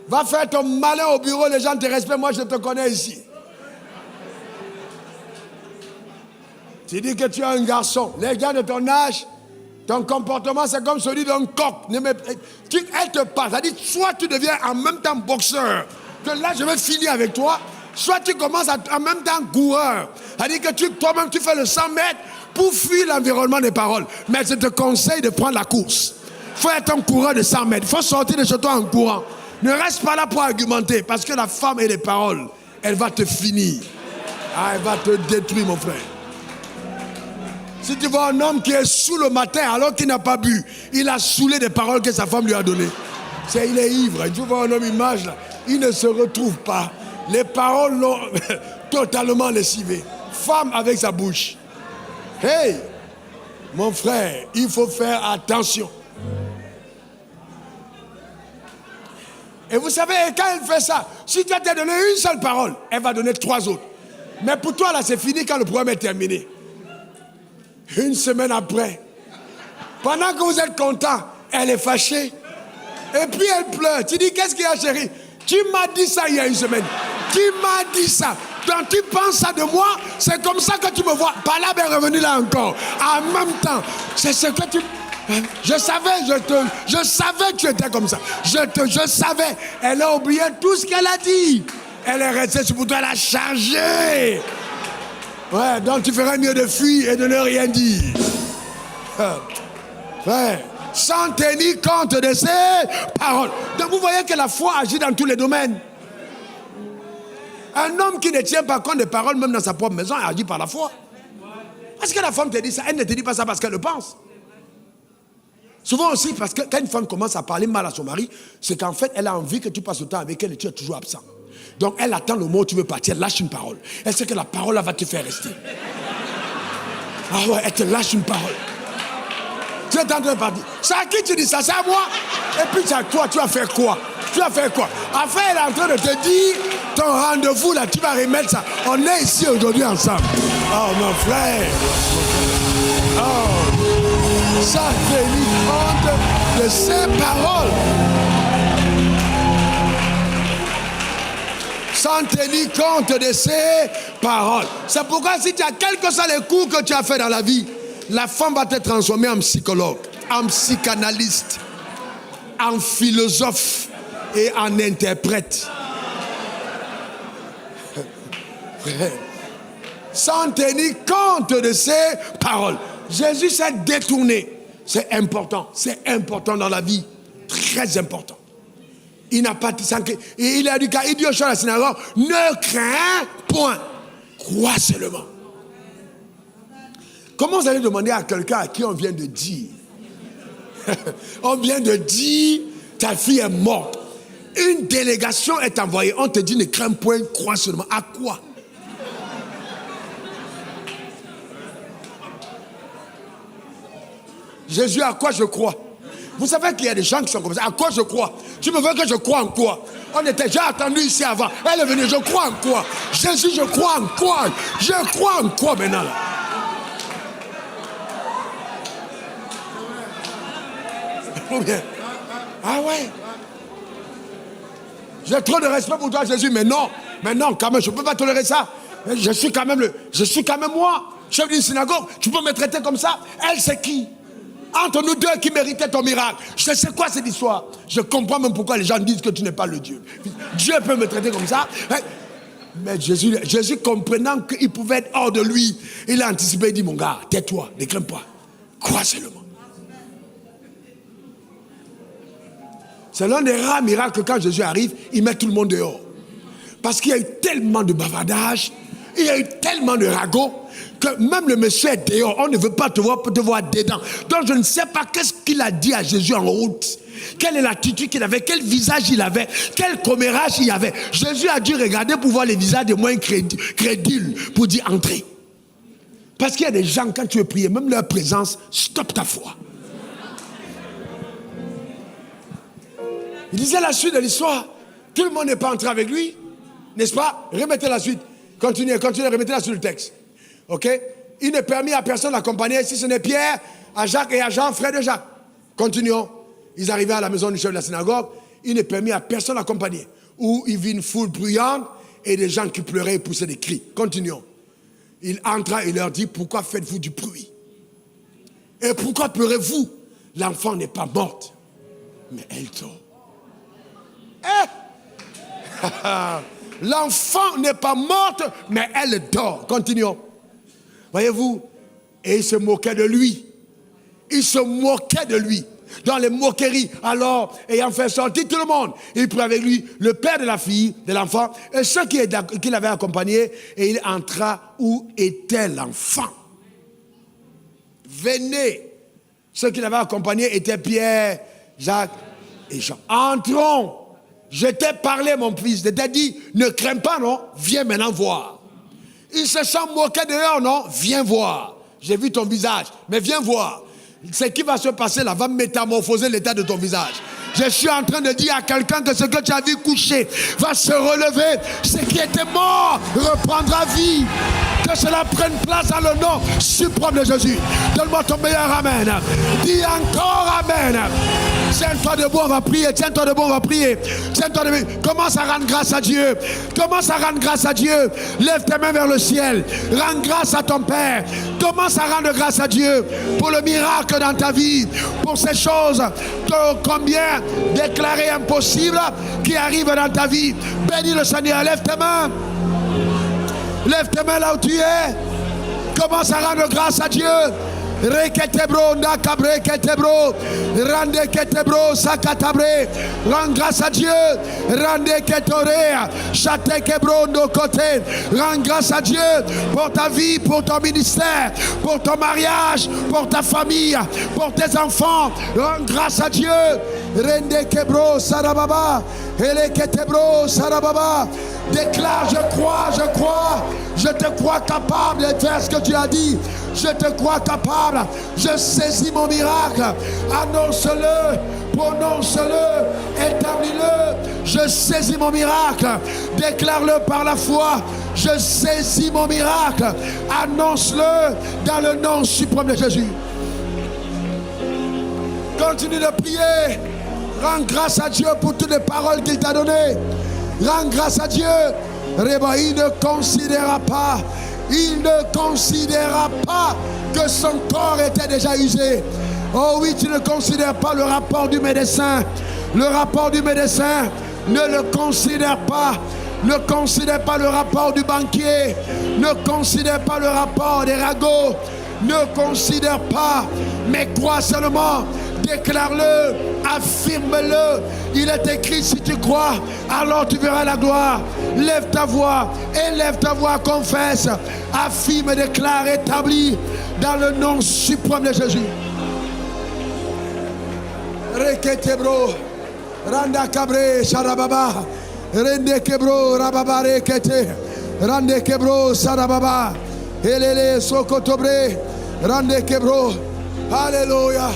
Va faire ton malin au bureau, les gens te respectent, moi je te connais ici. Tu dis que tu es un garçon. Les gars de ton âge, ton comportement c'est comme celui d'un coq. Elle te parle, ça dit soit tu deviens en même temps boxeur, que là je vais finir avec toi, soit tu commences en même temps coureur. Ça dit que toi-même tu fais le 100 mètres pour fuir l'environnement des paroles. Mais je te conseille de prendre la course. Il faut être un coureur de 100 mètres, il faut sortir de chez toi en courant. Ne reste pas là pour argumenter, parce que la femme et les paroles, elle va te finir. Ah, elle va te détruire, mon frère. Si tu vois un homme qui est sous le matin alors qu'il n'a pas bu, il a saoulé des paroles que sa femme lui a données. Il est ivre. Tu vois un homme, il marche là, il ne se retrouve pas. Les paroles l'ont totalement lessivé. Femme avec sa bouche. Hey, mon frère, il faut faire attention. Et vous savez, quand elle fait ça, si tu as donné une seule parole, elle va donner 3 autres. Mais pour toi, là, c'est fini quand le programme est terminé. Une semaine après, pendant que vous êtes content, elle est fâchée. Et puis elle pleure. Tu dis, qu'est-ce qu'il y a, chérie? Tu m'as dit ça il y a une semaine. Tu m'as dit ça. Quand tu penses ça de moi, c'est comme ça que tu me vois. Pas là, est revenu là encore. En même temps, c'est ce que tu... Je savais que tu étais comme ça. Je savais. Elle a oublié tout ce qu'elle a dit. Elle est restée sur toi, elle a chargé. Ouais, donc tu ferais mieux de fuir et de ne rien dire. Ouais. Sans tenir compte de ces paroles. Donc vous voyez que la foi agit dans tous les domaines. Un homme qui ne tient pas compte des paroles, même dans sa propre maison, agit par la foi. Parce que la femme te dit ça, elle ne te dit pas ça parce qu'elle le pense. Souvent aussi, parce que quand une femme commence à parler mal à son mari, c'est qu'en fait, elle a envie que tu passes le temps avec elle et tu es toujours absent. Donc, elle attend le moment où tu veux partir, elle lâche une parole. Elle sait que la parole là, va te faire rester. Ah ouais, elle te lâche une parole. Tu es en train de partir. C'est à qui tu dis ça? C'est à moi? Et puis, c'est à toi, tu vas faire quoi? Tu vas faire quoi? Enfin, elle est en train de te dire, ton rendez-vous là, tu vas remettre ça. On est ici aujourd'hui ensemble. Oh, mon frère. Oh. Ça tenir compte de ces paroles. Sans tenir compte de ces paroles. C'est pourquoi si tu as quel que soit les cours que tu as fait dans la vie, la femme va te transformer en psychologue, en psychanalyste, en philosophe et en interprète. Sans tenir compte de ces paroles. Jésus s'est détourné. C'est important dans la vie. Très important. Il n'a pas dit ça. Il a dit au chef de la synagogue, ne crains point. Crois seulement. Comment vous allez demander à quelqu'un à qui on vient de dire On vient de dire, ta fille est morte. Une délégation est envoyée. On te dit, ne crains point, crois seulement. À quoi? Jésus, à quoi je crois? Vous savez qu'il y a des gens qui sont comme ça. À quoi je crois? Tu me veux que je croie en quoi? On était déjà attendu ici avant. Elle est venue, je crois en quoi? Jésus, je crois en quoi? Je crois en quoi maintenant là? Ou bien, ah ouais? J'ai trop de respect pour toi, Jésus, mais non, quand même, je ne peux pas tolérer ça. Je suis quand même moi, chef d'une synagogue. Tu peux me traiter comme ça? Elle, c'est qui? Entre nous deux, qui méritait ton miracle? Je sais quoi cette histoire? Je comprends même pourquoi les gens disent que tu n'es pas le Dieu. Dieu peut me traiter comme ça. Mais Jésus comprenant qu'il pouvait être hors de lui, il a anticipé, il dit, mon gars, tais-toi, ne crains pas. Crois seulement. C'est l'un des rares miracles que quand Jésus arrive, il met tout le monde dehors. Parce qu'il y a eu tellement de bavardage, il y a eu tellement de ragots, que même le monsieur est dehors, on ne veut pas te voir dedans. Donc je ne sais pas qu'est-ce qu'il a dit à Jésus en route. Quelle est l'attitude qu'il avait, quel visage il avait, quel commérage il avait. Jésus a dû regarder pour voir les visages des moins crédules, pour dire entrez. Parce qu'il y a des gens, quand tu veux prier, même leur présence, stoppe ta foi. Il disait la suite de l'histoire. Tout le monde n'est pas entré avec lui, n'est-ce pas? Remettez la suite. Continuez, remettez la suite du texte. Ok? Il n'est permis à personne d'accompagner, si ce n'est Pierre, à Jacques et à Jean, frère de Jacques. Continuons. Ils arrivaient à la maison du chef de la synagogue. Il n'est permis à personne d'accompagner. Où il vit une foule bruyante et des gens qui pleuraient et poussaient des cris. Continuons. Il entra et leur dit, pourquoi faites-vous du bruit? Et pourquoi pleurez-vous? L'enfant n'est pas morte, mais elle dort. L'enfant n'est pas morte, mais elle dort. Continuons. Voyez-vous, et il se moquait de lui. Il se moquait de lui. Dans les moqueries, alors, ayant fait sortir tout le monde, il prit avec lui le père de la fille, de l'enfant, et ceux qui l'avaient accompagné, et il entra où était l'enfant. Venez. Ceux qui l'avaient accompagné étaient Pierre, Jacques et Jean. Entrons. Je t'ai parlé, mon fils, je t'ai dit, ne crains pas, non? Viens maintenant voir. Il se sent moqué dehors, non? Viens voir. J'ai vu ton visage, mais viens voir. Ce qui va se passer là va métamorphoser l'état de ton visage. Je suis en train de dire à quelqu'un que ce que tu as vu coucher va se relever. Ce qui était mort reprendra vie. Que cela prenne place dans le nom suprême de Jésus. Donne-moi ton meilleur amen. Dis encore amen. Tiens-toi debout, on va prier. Tiens-toi debout, on va prier. Tiens-toi debout. Commence à rendre grâce à Dieu. Commence à rendre grâce à Dieu. Lève tes mains vers le ciel. Rends grâce à ton Père. Commence à rendre grâce à Dieu pour le miracle dans ta vie. Pour ces choses combien déclarées impossibles qui arrivent dans ta vie. Bénis le Seigneur. Lève tes mains. Lève tes mains là où tu es. Commence à rendre grâce à Dieu. Reketebro, nakabre, ketebro, rande ketebro, sakatabre, rends grâce à Dieu, rande ketore, chate kebro, no côté, rends grâce à Dieu pour ta vie, pour ton ministère, pour ton mariage, pour ta famille, pour tes enfants, rends grâce à Dieu, rende kebro, sarababa, ele ketebro, sarababa, déclare, je te crois capable de faire ce que tu as dit. Je te crois capable. Je saisis mon miracle. Annonce-le, prononce-le, établis-le. Je saisis mon miracle. Déclare-le par la foi. Je saisis mon miracle. Annonce-le dans le nom suprême de Jésus. Continue de prier. Rends grâce à Dieu pour toutes les paroles qu'il t'a données. Rends grâce à Dieu. Il ne considéra pas. Il ne considéra pas que son corps était déjà usé. Oh oui, tu ne considères pas le rapport du médecin. Le rapport du médecin, ne le considère pas. Ne considère pas le rapport du banquier. Ne considère pas le rapport des ragots. Ne considère pas, mais crois seulement. Déclare-le, affirme-le. Il est écrit, si tu crois, alors tu verras la gloire. Lève ta voix, élève ta voix, confesse, affirme, déclare, établis dans le nom suprême de Jésus. Reketebro. Randa Kabre Sharababa. Rende Kebro Rababa Rekete. Rande Kebro Sarababa. Elele Sokotobre. Rande Kebro. Alléluia.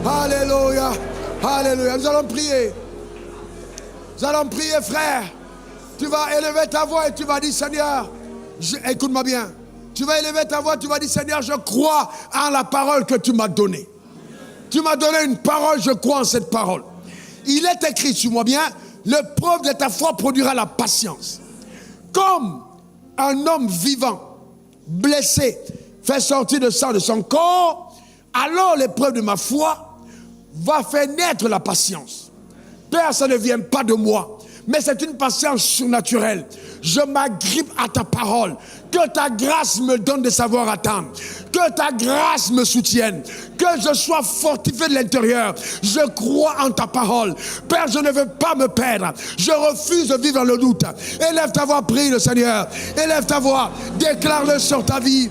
Alléluia. Alléluia. Nous allons prier. Nous allons prier, frère. Tu vas élever ta voix et tu vas dire, Seigneur, écoute-moi bien. Tu vas élever ta voix, tu vas dire, Seigneur, je crois en la parole que tu m'as donnée. Tu m'as donné une parole, je crois en cette parole. Il est écrit, suis-moi bien, l'épreuve de ta foi produira la patience. Comme un homme vivant, blessé, fait sortir de sang de son corps, alors l'épreuve de ma foi va faire naître la patience. Père, ça ne vient pas de moi, mais c'est une patience surnaturelle. Je m'agrippe à ta parole. Que ta grâce me donne de savoir attendre. Que ta grâce me soutienne. Que je sois fortifié de l'intérieur. Je crois en ta parole. Père, je ne veux pas me perdre. Je refuse de vivre dans le doute. Élève ta voix, prie le Seigneur. Élève ta voix. Déclare-le sur ta vie.